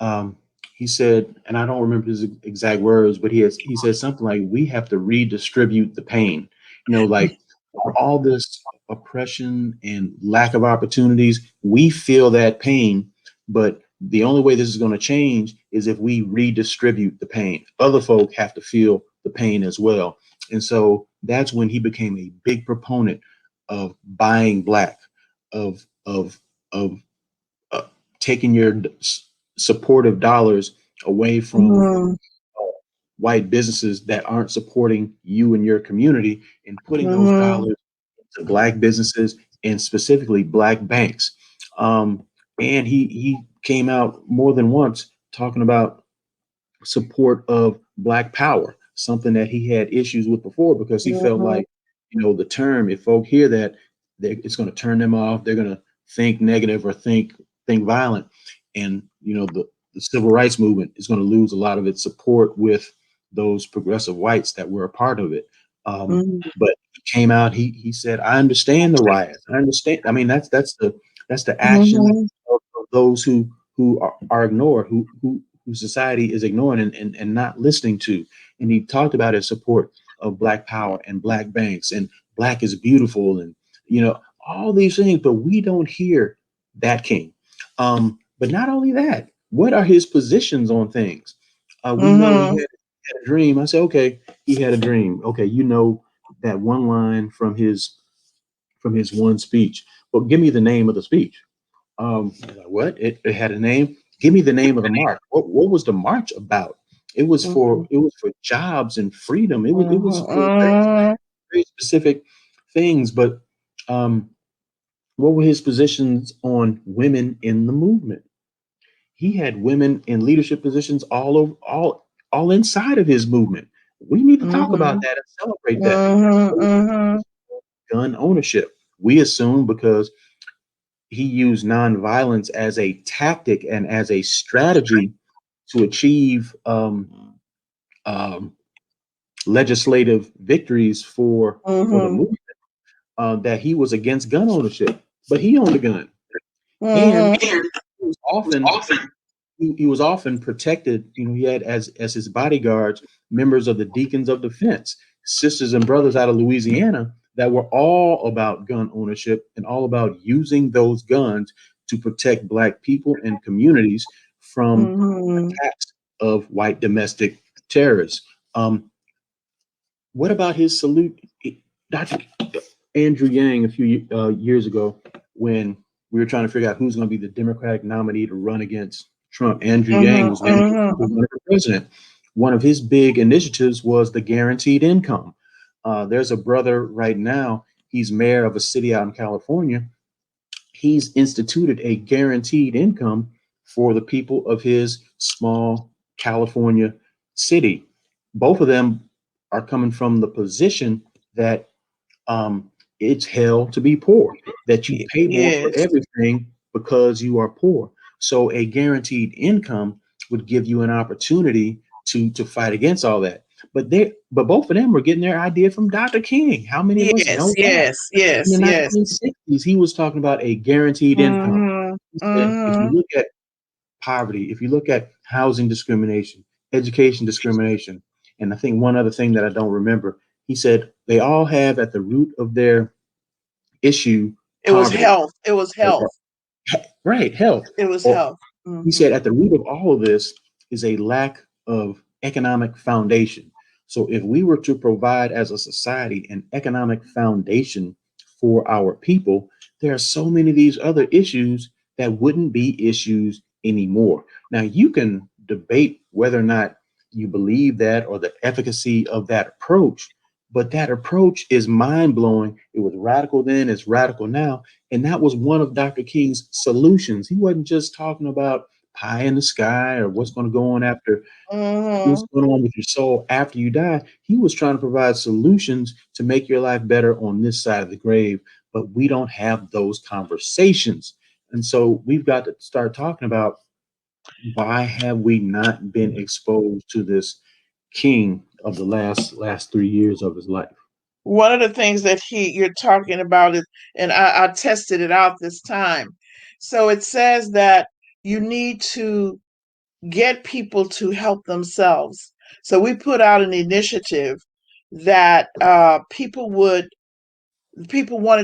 [SPEAKER 2] um, he said, and I don't remember his exact words, but he said something like, "We have to redistribute the pain." Like, for all this oppression and lack of opportunities, we feel that pain, but the only way this is going to change is if we redistribute the pain. Other folk have to feel the pain as well, and so that's when he became a big proponent of buying black, of uh, taking your supportive dollars away from
[SPEAKER 1] Hmm.
[SPEAKER 2] white businesses that aren't supporting you and your community, and putting those
[SPEAKER 1] Hmm.
[SPEAKER 2] dollars to black businesses and specifically black banks. Um, and he came out more than once talking about support of black power, something that he had issues with before, because he felt
[SPEAKER 1] Hmm.
[SPEAKER 2] like, the term, if folk hear that, it's going to turn them off. They're going to think negative or think violent. And, the civil rights movement is going to lose a lot of its support with those progressive whites that were a part of it. But he came out, he said, I understand the riots. I understand. I mean, that's the action
[SPEAKER 1] Hmm.
[SPEAKER 2] of those who are ignored, who society is ignoring and not listening to. And he talked about his support of black power and black banks and black is beautiful, and all these things, but we don't hear that King. But not only that, what are his positions on things? We know he
[SPEAKER 1] Hmm.
[SPEAKER 2] had a dream. I said, okay, he had a dream. Okay, that one line from his one speech. Well, give me the name of the speech. What? It had a name. Give me the name of the march. What was the march about? It was for jobs and freedom. It was for very,
[SPEAKER 1] Hmm.
[SPEAKER 2] very specific things. But um, what were his positions on women in the movement? He had women in leadership positions all over, all inside of his movement. We need to talk about
[SPEAKER 1] Hmm.
[SPEAKER 2] that and celebrate that.
[SPEAKER 1] Hmm.
[SPEAKER 2] What was his
[SPEAKER 1] Hmm.
[SPEAKER 2] position on gun ownership? We assume because he used nonviolence as a tactic and as a strategy to achieve um, legislative victories for the
[SPEAKER 1] Mm-hmm.
[SPEAKER 2] movement, that he was against gun ownership, but he owned a gun, and
[SPEAKER 1] Mm-hmm.
[SPEAKER 2] he was often he was often protected. You know, he had as his bodyguards members of the Deacons of Defense, sisters and brothers out of Louisiana that were all about gun ownership and all about using those guns to protect Black people and communities from
[SPEAKER 1] Mm-hmm.
[SPEAKER 2] attacks of white domestic terrorists. Um, what about his salute, Dr. Andrew Yang, a few years ago, when we were trying to figure out who's going to be the Democratic nominee to run against Trump? Andrew Yang was going to
[SPEAKER 1] Mm-hmm.
[SPEAKER 2] run for president. One of his big initiatives was the guaranteed income. There's a brother right now, he's mayor of a city out in California. He's instituted a guaranteed income for the people of his small California city. Both of them are coming from the position that it's hell to be poor, that you pay more for
[SPEAKER 1] Yes.
[SPEAKER 2] everything because you are poor. So a guaranteed income would give you an opportunity to fight against all that. But both of them were getting their idea from Dr. King. How many of us
[SPEAKER 1] Yes.
[SPEAKER 2] know that?
[SPEAKER 1] Yes.
[SPEAKER 2] In
[SPEAKER 1] Yes.
[SPEAKER 2] the
[SPEAKER 1] Yes.
[SPEAKER 2] 1960s, he was talking about a guaranteed income.
[SPEAKER 1] Mm-hmm.
[SPEAKER 2] He said, if you
[SPEAKER 1] Mm-hmm.
[SPEAKER 2] look at poverty, if you look at housing discrimination, education discrimination, and I think one other thing that I don't remember, he said they all have at the root of their issue
[SPEAKER 1] It was
[SPEAKER 2] poverty,
[SPEAKER 1] health. It was
[SPEAKER 2] or
[SPEAKER 1] health.
[SPEAKER 2] right, health.
[SPEAKER 1] It was
[SPEAKER 2] Or
[SPEAKER 1] health.
[SPEAKER 2] he
[SPEAKER 1] Mm-hmm.
[SPEAKER 2] said at the root of all of this is a lack of economic foundation. So if we were to provide as a society an economic foundation for our people, there are so many of these other issues that wouldn't be issues anymore. Now you can debate whether or not you believe that or the efficacy of that approach, but that approach is mind blowing. It was radical then, it's radical now. And that was one of Dr. King's solutions. He wasn't just talking about pie in the sky or what's going to go on after, what's
[SPEAKER 1] Mm-hmm.
[SPEAKER 2] going on with your soul after you die. He was trying to provide solutions to make your life better on this side of the grave, but we don't have those conversations. And so we've got to start talking about, why have we not been exposed to this king of the last 3 years of his life?
[SPEAKER 1] One of the things that you're talking about is, and I tested it out this time. So it says that you need to get people to help themselves. So we put out an initiative that people wanted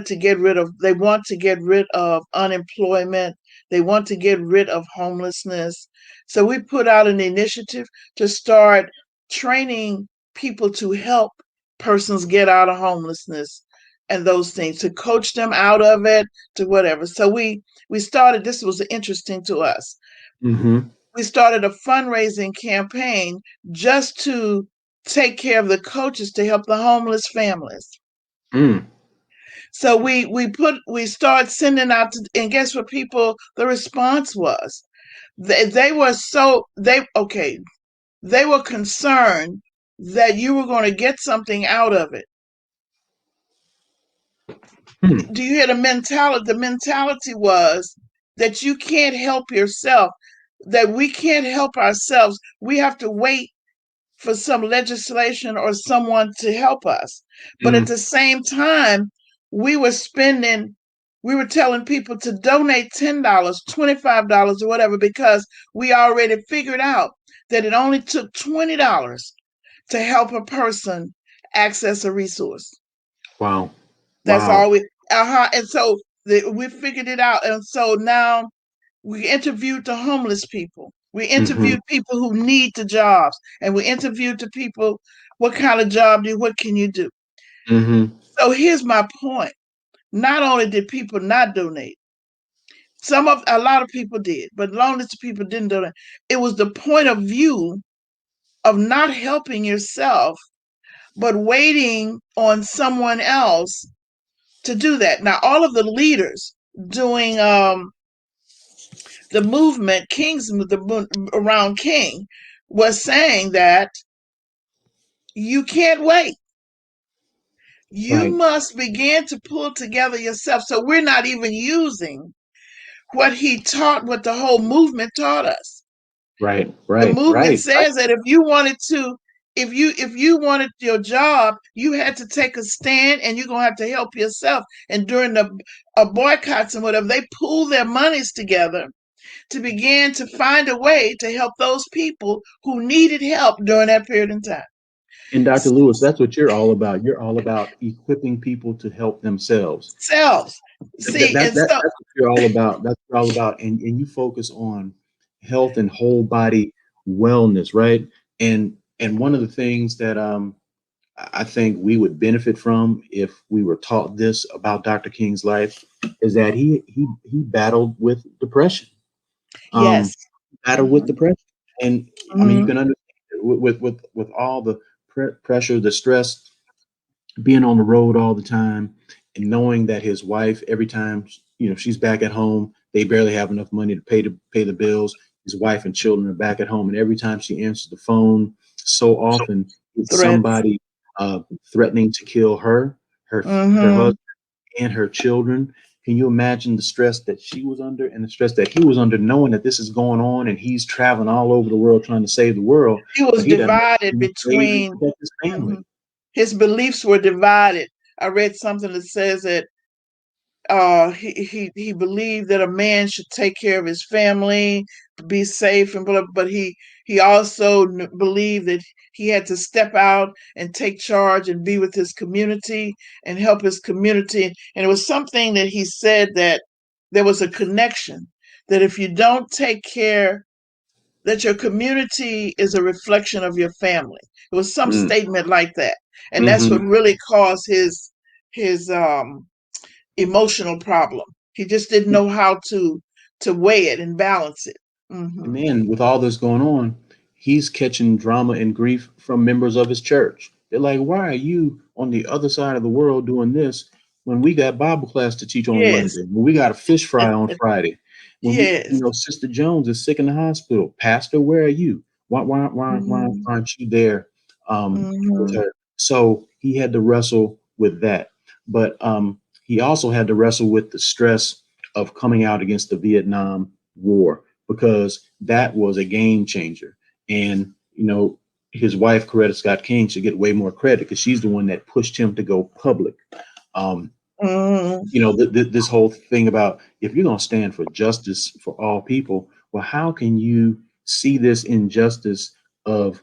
[SPEAKER 1] to get rid of, they want to get rid of unemployment, they want to get rid of homelessness. So we put out an initiative to start training people to help persons get out of homelessness and those things, to coach them out of it, to whatever. So we started, this was interesting to us,
[SPEAKER 2] Mm-hmm.
[SPEAKER 1] we started a fundraising campaign just to take care of the coaches to help the homeless families.
[SPEAKER 2] Mm.
[SPEAKER 1] So we started sending out to, and guess what people, the response was, they were so, they okay, they were concerned that you were going to get something out of it.
[SPEAKER 2] Mm.
[SPEAKER 1] Do you hear the mentality? The mentality was that you can't help yourself, that we can't help ourselves, we have to wait for some legislation or someone to help us. But at
[SPEAKER 2] Mm.
[SPEAKER 1] the same time, we were spending, we were telling people to donate $10, $25, or whatever, because we already figured out that it only took $20 to help a person access a resource.
[SPEAKER 2] Wow.
[SPEAKER 1] That's
[SPEAKER 2] Wow.
[SPEAKER 1] all we, and so we figured it out. And so now we interviewed the homeless people. We
[SPEAKER 2] Mm-hmm.
[SPEAKER 1] interviewed people who need the jobs, and we interviewed the people, what kind of job do you, what can you do?
[SPEAKER 2] Mm-hmm.
[SPEAKER 1] So here's my point. Not only did people not donate, a lot of people did, but as long as the people didn't donate, it was the point of view of not helping yourself, but waiting on someone else to do that. Now, all of the leaders doing the movement, around King, was saying that you can't wait. You
[SPEAKER 2] Right,
[SPEAKER 1] must begin to pull together yourself. So we're not even using what he taught, what the whole movement taught us.
[SPEAKER 2] right,
[SPEAKER 1] The
[SPEAKER 2] right,
[SPEAKER 1] movement
[SPEAKER 2] right, right.
[SPEAKER 1] says that if you wanted your job, you had to take a stand and you're gonna have to help yourself. And during the boycotts and whatever, they pool their monies together to begin to find a way to help those people who needed help during that period of time.
[SPEAKER 2] And Dr. Lewis, that's what you're all about. You're all about equipping people to help themselves.
[SPEAKER 1] Selves. See, and so
[SPEAKER 2] That's what you're all about. That's what you're all about. And you focus on health and whole body wellness, right? And one of the things that I think we would benefit from if we were taught this about Dr. King's life is that he battled with depression. Um,
[SPEAKER 1] yes.
[SPEAKER 2] battled with
[SPEAKER 1] Hmm.
[SPEAKER 2] depression, and I mean you
[SPEAKER 1] Hmm.
[SPEAKER 2] can understand with all the pressure, the stress, being on the road all the time, and knowing that his wife, every time she's back at home, they barely have enough money to pay the bills. His wife and children are back at home, and every time she answers the phone, so often it's
[SPEAKER 1] Threats.
[SPEAKER 2] somebody threatening to kill her
[SPEAKER 1] Hmm.
[SPEAKER 2] husband, and her children. Can you imagine the stress that she was under and the stress that he was under, knowing that this is going on and he's traveling all over the world trying to save the world,
[SPEAKER 1] He was
[SPEAKER 2] but he doesn't know
[SPEAKER 1] divided
[SPEAKER 2] how to save and
[SPEAKER 1] between.
[SPEAKER 2] protect his
[SPEAKER 1] Mhm.
[SPEAKER 2] family?
[SPEAKER 1] His beliefs were divided. I read something that says that he believed that a man should take care of his family, be safe, and blah, but he also believed that he had to step out and take charge and be with his community and help his community. And it was something that he said that there was a connection, that if you don't take care, that your community is a reflection of your family. It was some
[SPEAKER 2] Mm.
[SPEAKER 1] statement like that, and that's what
[SPEAKER 2] Hmm.
[SPEAKER 1] really caused his emotional problem. He just didn't know how to weigh it and balance it.
[SPEAKER 2] And
[SPEAKER 1] Hmm.
[SPEAKER 2] then with all this going on, he's catching drama and grief from members of his church. They're like, why are you on the other side of the world doing this when we got Bible class to teach on
[SPEAKER 1] Yes,
[SPEAKER 2] Wednesday, when we got a fish fry on Friday, when
[SPEAKER 1] yes.
[SPEAKER 2] Sister Jones is sick in the hospital. Pastor, where are you? Why
[SPEAKER 1] Hmm.
[SPEAKER 2] aren't you there with
[SPEAKER 1] Hmm.
[SPEAKER 2] her? So he had to wrestle with that. But he also had to wrestle with the stress of coming out against the Vietnam War, because that was a game changer. And, his wife, Coretta Scott King, should get way more credit because she's the one that pushed him to go public. Um,
[SPEAKER 1] Hmm.
[SPEAKER 2] this whole thing about, if you're going to stand for justice for all people, well, how can you see this injustice of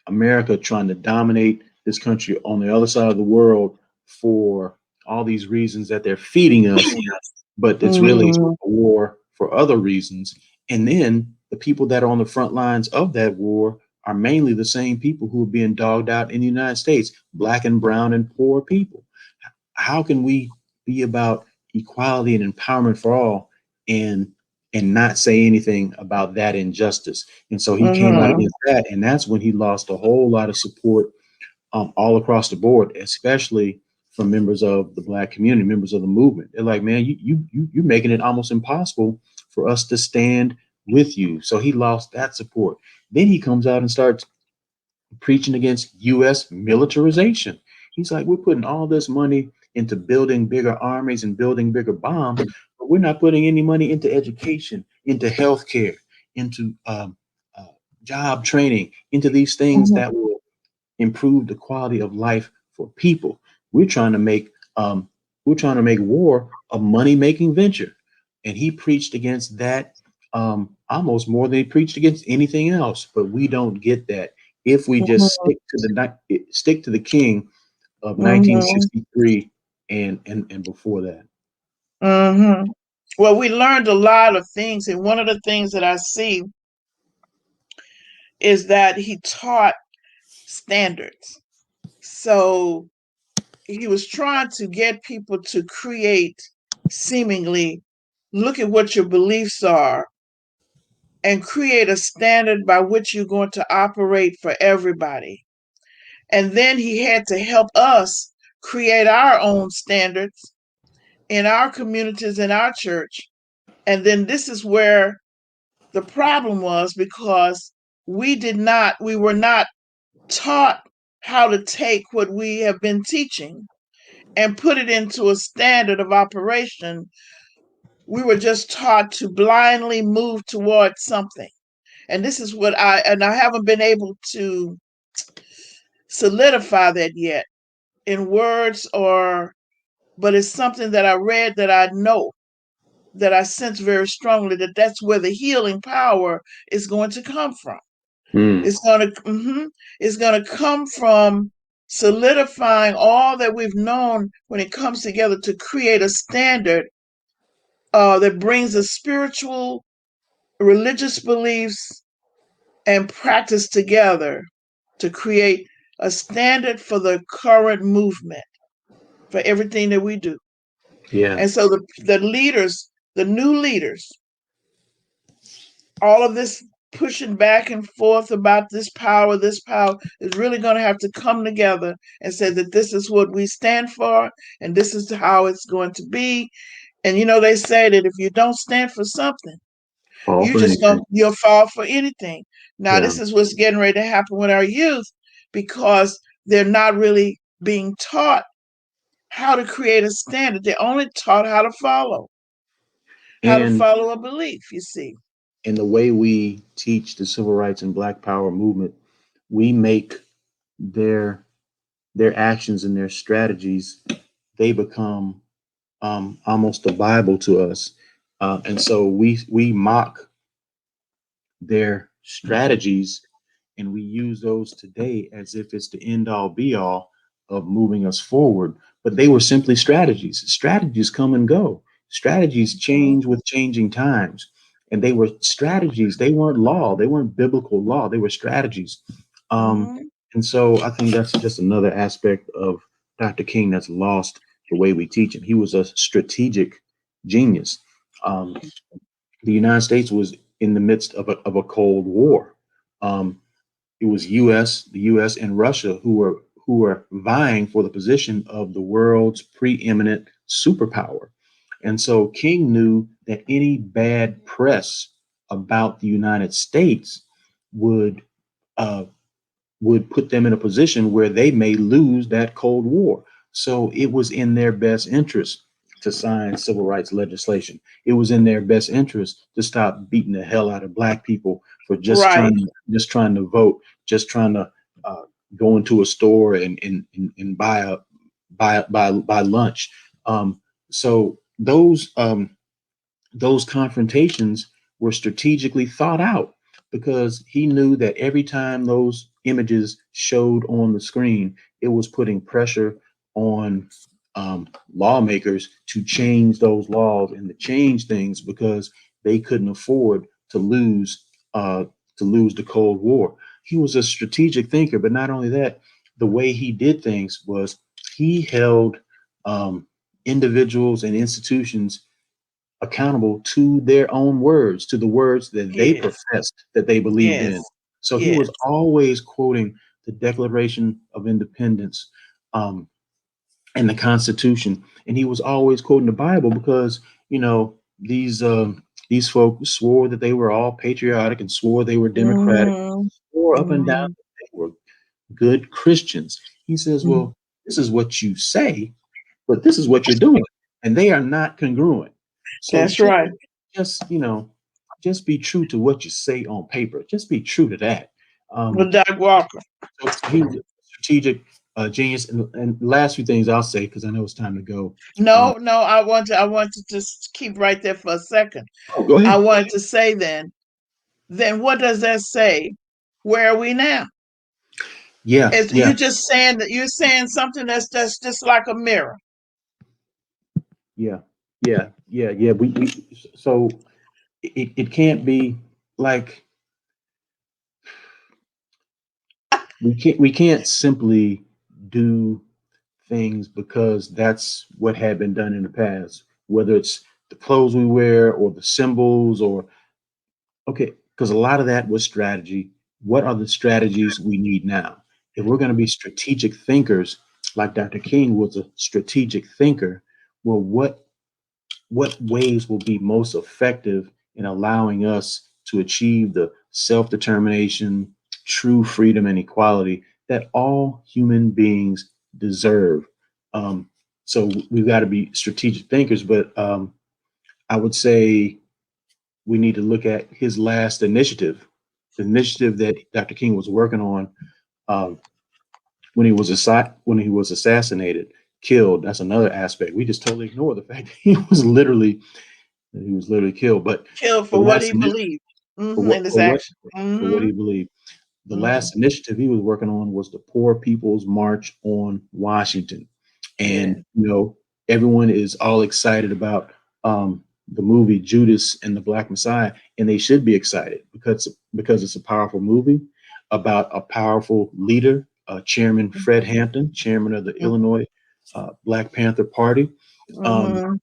[SPEAKER 2] America trying to dominate this country on the other side of the world for all these reasons that they're feeding us, but it's really
[SPEAKER 1] Hmm.
[SPEAKER 2] a war for other reasons. And then the people that are on the front lines of that war are mainly the same people who are being dogged out in the United States, black and brown and poor people. How can we be about equality and empowerment for all and not say anything about that injustice? And so he came out
[SPEAKER 1] Hmm.
[SPEAKER 2] against that, and that's when he lost a whole lot of support all across the board, especially from members of the black community, members of the movement. They're like, man, you're making it almost impossible for us to stand with you. So he lost that support. Then he comes out and starts preaching against U.S. militarization. He's like, we're putting all this money into building bigger armies and building bigger bombs, but we're not putting any money into education, into healthcare, into uh, job training, into these things
[SPEAKER 1] Hmm.
[SPEAKER 2] that will improve the quality of life for people. We're trying to make um, we're trying to make war a money making venture, and he preached against that almost more than he preached against anything else. But we don't get that if we just
[SPEAKER 1] Hmm.
[SPEAKER 2] stick to the king of
[SPEAKER 1] Hmm.
[SPEAKER 2] 1963 and before that.
[SPEAKER 1] Hmm. Well, we learned a lot of things, and one of the things that I see is that he taught standards. So he was trying to get people to create, seemingly look at what your beliefs are and create a standard by which you're going to operate for everybody. And then he had to help us create our own standards in our communities, in our church. And then this is where the problem was, because we were not taught how to take what we have been teaching and put it into a standard of operation. We were just taught to blindly move towards something. And this is what I haven't been able to solidify that yet in words, or but it's something that I read, that I know, that I sense very strongly, that that's where the healing power is going to come from.
[SPEAKER 2] Mm.
[SPEAKER 1] It's going to it's going to come from solidifying all that we've known when it comes together to create a standard that brings the spiritual, religious beliefs and practice together to create a standard for the current movement for everything that we do.
[SPEAKER 2] Yeah.
[SPEAKER 1] And so the leaders, the new leaders, all of this pushing back and forth about this power is really going to have to come together and say that this is what we stand for and this is how it's going to be. And they say that if you don't stand for something,
[SPEAKER 2] Fall
[SPEAKER 1] you
[SPEAKER 2] for
[SPEAKER 1] just
[SPEAKER 2] anything.
[SPEAKER 1] going you'll fall for anything. Now
[SPEAKER 2] Yeah.
[SPEAKER 1] this is what's getting ready to happen with our youth, because they're not really being taught how to create a standard. They're only taught how to
[SPEAKER 2] And
[SPEAKER 1] follow a belief, you see.
[SPEAKER 2] in the way we teach the civil rights and Black Power movement, we make their their actions and their strategies, they become almost a Bible to us. And so we mock their strategies and we use those today as if it's the end all be all of moving us forward. But they were simply strategies. Strategies come and go, strategies
[SPEAKER 1] Mhm.
[SPEAKER 2] change with changing times. And they were strategies, they weren't law, they weren't biblical law, they were strategies. Um,
[SPEAKER 1] Mhm.
[SPEAKER 2] and so I think that's just another aspect of Dr. King that's lost the way we teach him. He was a strategic genius. Um, the United States was in the midst of a Cold War. Um, it was the U.S. and Russia who were vying for the position of the world's preeminent superpower. And so King knew that any bad press about the United States would uh, would put them in a position where they may lose that Cold War. So it was in their best interest to sign civil rights legislation. It was in their best interest to stop beating the hell out of Black people for
[SPEAKER 1] Right.
[SPEAKER 2] just trying to vote, just trying to uh, go into a store and buy lunch. So those confrontations were strategically thought out because he knew that every time those images showed on the screen, it was putting pressure on lawmakers to change those laws and to change things because they couldn't afford uh, to lose the Cold War. He was a strategic thinker, but not only that, the way he did things was he held um, individuals and institutions accountable to their own words, to the words that they
[SPEAKER 1] Yes.
[SPEAKER 2] professed that they believed
[SPEAKER 1] Yes.
[SPEAKER 2] in. So he
[SPEAKER 1] Yes.
[SPEAKER 2] was always quoting the Declaration of Independence um, and the Constitution, and he was always quoting the Bible because these folks swore that they were all patriotic and swore they were democratic,
[SPEAKER 1] Mhm.
[SPEAKER 2] swore up and down
[SPEAKER 1] Mhm.
[SPEAKER 2] that they were good Christians. He says,
[SPEAKER 1] Mhm.
[SPEAKER 2] "Well, this is what you say, but this is what you're doing, and they are not congruent. So
[SPEAKER 1] That's right.
[SPEAKER 2] just be true to what you say on paper. Just be true to that."
[SPEAKER 1] With
[SPEAKER 2] Um,
[SPEAKER 1] Doc Walker.
[SPEAKER 2] so he was a strategic genius. And last few things I'll say because I know it's time to go. Um,
[SPEAKER 1] No, no, I want to just keep right there for a second.
[SPEAKER 2] oh, go
[SPEAKER 1] I
[SPEAKER 2] ahead.
[SPEAKER 1] wanted to say then what does that say? Where are we now?
[SPEAKER 2] Yeah,
[SPEAKER 1] Is
[SPEAKER 2] yeah,
[SPEAKER 1] you just saying that you're saying something that's just like a mirror.
[SPEAKER 2] yeah, yeah. So it can't be like we can't simply do things because that's what had been done in the past, whether it's the clothes we wear or the symbols or okay, because a lot of that was strategy. What are the strategies we need now? If we're going to be strategic thinkers, like Dr. King was a strategic thinker, well, what ways will be most effective in allowing us to achieve the self-determination, true freedom and equality that all human beings deserve? So we've got to be strategic thinkers. But I would say we need to look at his last initiative, the initiative that Dr. King was working on um, when he was assassinated, killed. That's another aspect. We just totally ignore the fact that he was literally killed. But
[SPEAKER 1] Killed
[SPEAKER 2] the
[SPEAKER 1] for what
[SPEAKER 2] last
[SPEAKER 1] he believed, in his
[SPEAKER 2] for what
[SPEAKER 1] action.
[SPEAKER 2] for what
[SPEAKER 1] Hmm.
[SPEAKER 2] he believed. The
[SPEAKER 1] Hmm.
[SPEAKER 2] last initiative he was working on was the Poor People's March on Washington.
[SPEAKER 1] Yeah.
[SPEAKER 2] And, everyone is all excited about the movie Judas and the Black Messiah. And they should be excited because it's a powerful movie about a powerful leader, Chairman Fred Hampton, chairman of the Illinois Black Panther Party. Um,
[SPEAKER 1] Hmm.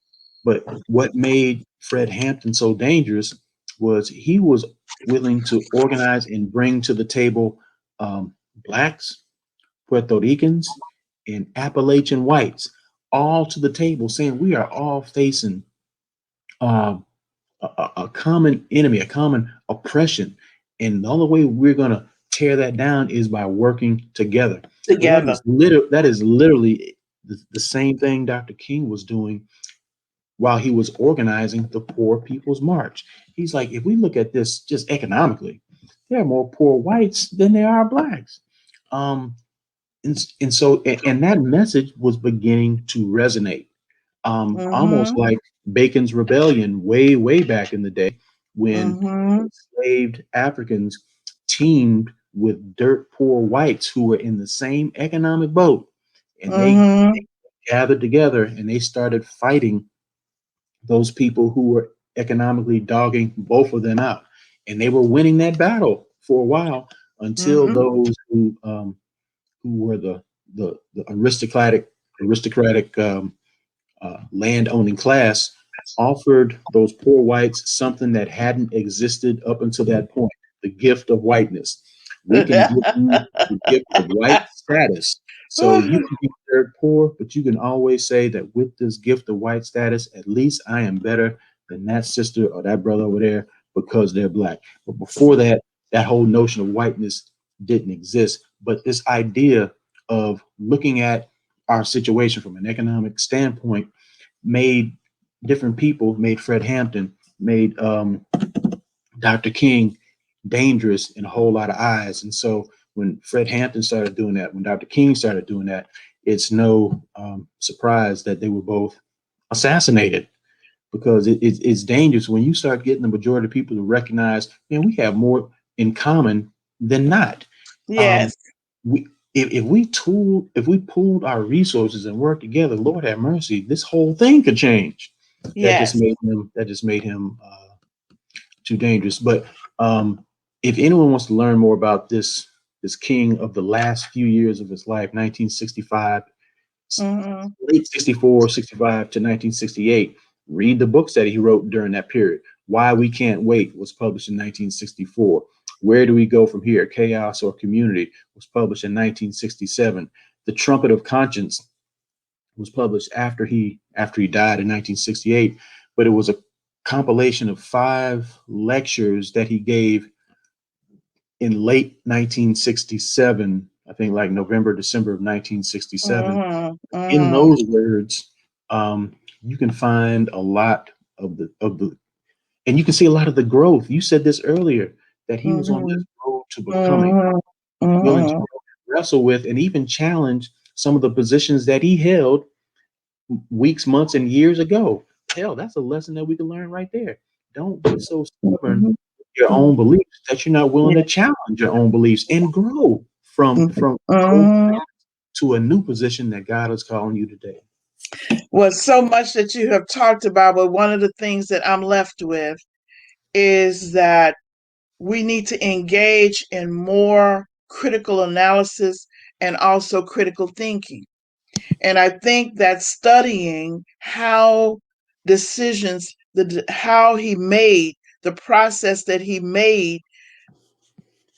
[SPEAKER 2] but what made Fred Hampton so dangerous was he was willing to organize and bring to the table blacks, Puerto Ricans, and Appalachian whites all to the table, saying we are all facing um, a common enemy, a common oppression, and the only way we're going to tear that down is by working together. Well,
[SPEAKER 1] Together.
[SPEAKER 2] that is literally the same thing Dr. King was doing while he was organizing the Poor People's March. He's like, if we look at this just economically, there are more poor whites than there are blacks. Um, and that message was beginning to resonate, almost
[SPEAKER 1] Hmm.
[SPEAKER 2] like Bacon's Rebellion way back in the day when
[SPEAKER 1] Hmm.
[SPEAKER 2] enslaved Africans teamed with dirt poor whites who were in the same economic boat, and they
[SPEAKER 1] Hmm.
[SPEAKER 2] gathered together and they started fighting those people who were economically dogging both of them out. And they were winning that battle for a while until
[SPEAKER 1] Hmm.
[SPEAKER 2] those who were the aristocratic land owning class offered those poor whites something that hadn't existed up until that point, the gift of whiteness. We can give you the gift of white status. So you can be dirt poor, but you can always say that with this gift of white status, at least I am better than that sister or that brother over there because they're black. But before that, that whole notion of whiteness didn't exist. But this idea of looking at our situation from an economic standpoint made different people, made Fred Hampton, made Dr. King dangerous in a whole lot of eyes. And so when Fred Hampton started doing that, when Dr. King started doing that, it's no surprise that they were both assassinated because it's dangerous when you start getting the majority of people to recognize, man, we have more in common than not. Um,
[SPEAKER 1] Yes.
[SPEAKER 2] we if we pooled our resources and worked together, Lord have mercy, this whole thing could change.
[SPEAKER 1] Yes.
[SPEAKER 2] That just made him too dangerous. But if anyone wants to learn more about this king of the last few years of his life, 1965,
[SPEAKER 1] Hmm.
[SPEAKER 2] late 64, 65 to 1968, read the books that he wrote during that period. Why We Can't Wait was published in 1964. Where Do We Go From Here? Chaos or Community was published in 1967. The Trumpet of Conscience was published after he died in 1968, but it was a compilation of 5 lectures that he gave in late 1967, I think like November, December of 1967.
[SPEAKER 1] Hmm.
[SPEAKER 2] In
[SPEAKER 1] Hmm.
[SPEAKER 2] those words, you can find a lot of the, and you can see a lot of the growth. You said this earlier that he was on
[SPEAKER 1] Hmm.
[SPEAKER 2] this road to becoming,
[SPEAKER 1] Hmm.
[SPEAKER 2] willing to
[SPEAKER 1] Hmm.
[SPEAKER 2] wrestle with, and even challenge some of the positions that he held weeks, months, and years ago. Hell, that's a lesson that we can learn right there. Don't get so stubborn
[SPEAKER 1] Hmm.
[SPEAKER 2] with your own beliefs that you're not willing to
[SPEAKER 1] Yeah.
[SPEAKER 2] challenge your own beliefs and grow from old
[SPEAKER 1] Hmm.
[SPEAKER 2] to a new position that God is calling you today.
[SPEAKER 1] Well, so much that you have talked about, but one of the things that I'm left with is that we need to engage in more critical analysis and also critical thinking. And I think that studying how decisions, how he made the process that he made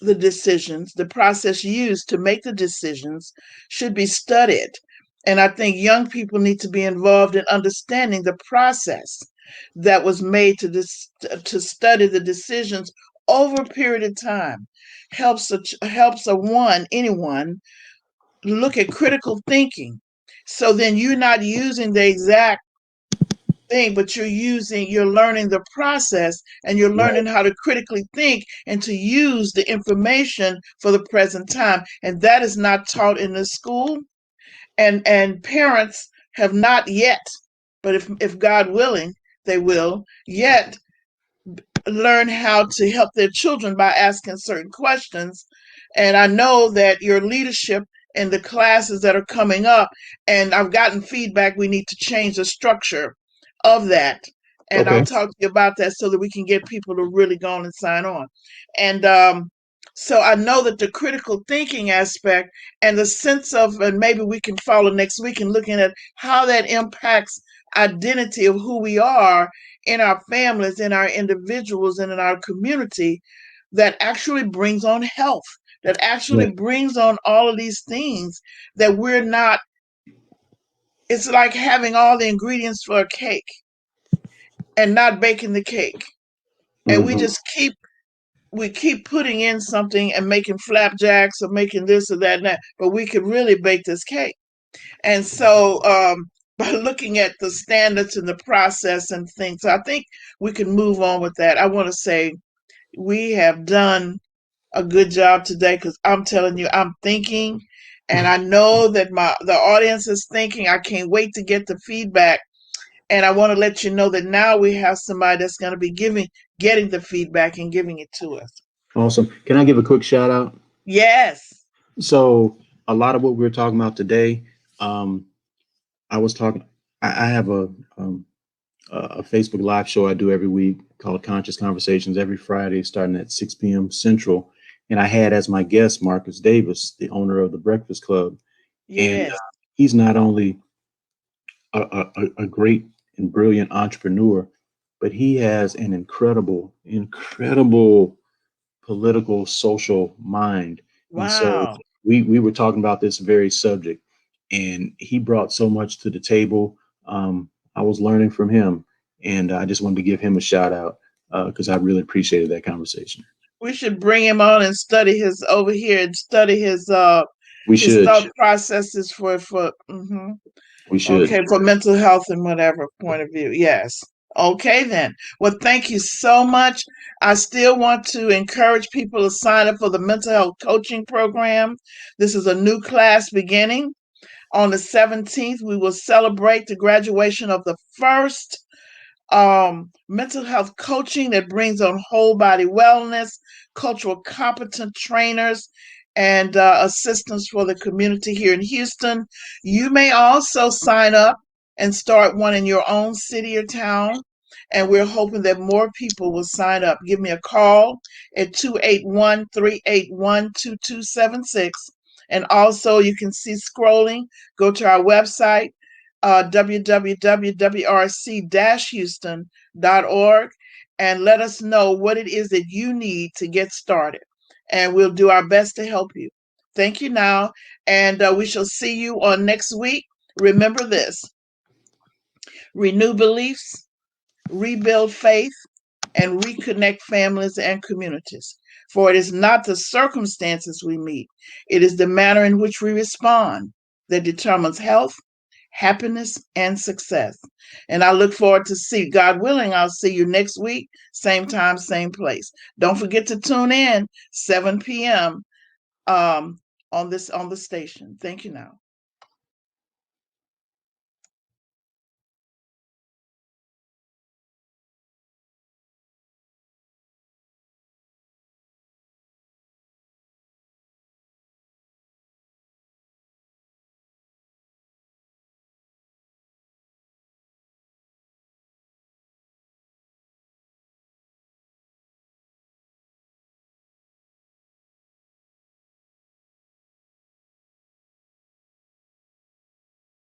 [SPEAKER 1] the decisions, the process used to make the decisions should be studied. And I think young people need to be involved in understanding the process that was made to study the decisions over a period of time. Helps a anyone look at critical thinking So then you're not using the exact thing, but you're learning the process, and you're
[SPEAKER 2] Right.
[SPEAKER 1] learning how to critically think and to use the information for the present time. And that is not taught in the school. And parents have not yet, but if God willing, they will yet learn how to help their children by asking certain questions. And I know that your leadership in the classes that are coming up, and I've gotten feedback, we need to change the structure of that. And I'll
[SPEAKER 2] Okay.
[SPEAKER 1] talk to you about that so that we can get people to really go on and sign on. And so I know that the critical thinking aspect and the sense of, and maybe we can follow next week and looking at how that impacts identity of who we are in our families, in our individuals, and in our community, that actually brings on health, that actually
[SPEAKER 2] Right.
[SPEAKER 1] brings on all of these things that we're not. It's like having all the ingredients for a cake and not baking the cake. And
[SPEAKER 2] Hmm.
[SPEAKER 1] we keep putting in something and making flapjacks or making this or that and that, but we could really bake this cake. And so by looking at the standards and the process and things, I think we can move on with that. I want to say we have done a good job today, because I'm telling you, I'm thinking, and I know that the audience is thinking. I can't wait to get the feedback. And I want to let you know that now we have somebody that's going to be getting the feedback and giving it to us.
[SPEAKER 2] Awesome. Can I give a quick shout out?
[SPEAKER 1] Yes.
[SPEAKER 2] So a lot of what we are talking about today, um, I was talking. I have a Facebook live show I do every week called Conscious Conversations every Friday, starting at 6 p.m. Central. And I had as my guest Marcus Davis, the owner of the Breakfast Club, and
[SPEAKER 1] Yes.
[SPEAKER 2] he's not only a great and brilliant entrepreneur, but he has an incredible political, social mind. And so
[SPEAKER 1] Wow.
[SPEAKER 2] we were talking about this very subject, and he brought so much to the table. I was learning from him, and I just wanted to give him a shout out because I really appreciated that conversation.
[SPEAKER 1] We should bring him on and study his over here and study
[SPEAKER 2] We
[SPEAKER 1] his
[SPEAKER 2] should.
[SPEAKER 1] thought processes for
[SPEAKER 2] We should.
[SPEAKER 1] okay, for mental health and whatever point of view. Yes. Okay, then. Well, thank you so much. I still want to encourage people to sign up for the mental health coaching program. This is a new class beginning. On the 17th, we will celebrate the graduation of the first mental health coaching that brings on whole body wellness, cultural competent trainers, and assistance for the community here in Houston. You may also sign up and start one in your own city or town. And we're hoping that more people will sign up. Give me a call at 281-381-2276. And also, you can see scrolling, go to our website, www.wrc-houston.org, and let us know what it is that you need to get started. And we'll do our best to help you. Thank you now, and we shall see you on next week. Remember this: renew beliefs, rebuild faith, and reconnect families and communities. For it is not the circumstances we meet, it is the manner in which we respond that determines health, happiness, and success. And I look forward to see, God willing, I'll see you next week, same time, same place. Don't forget to tune in 7 p.m. On the station. Thank you now.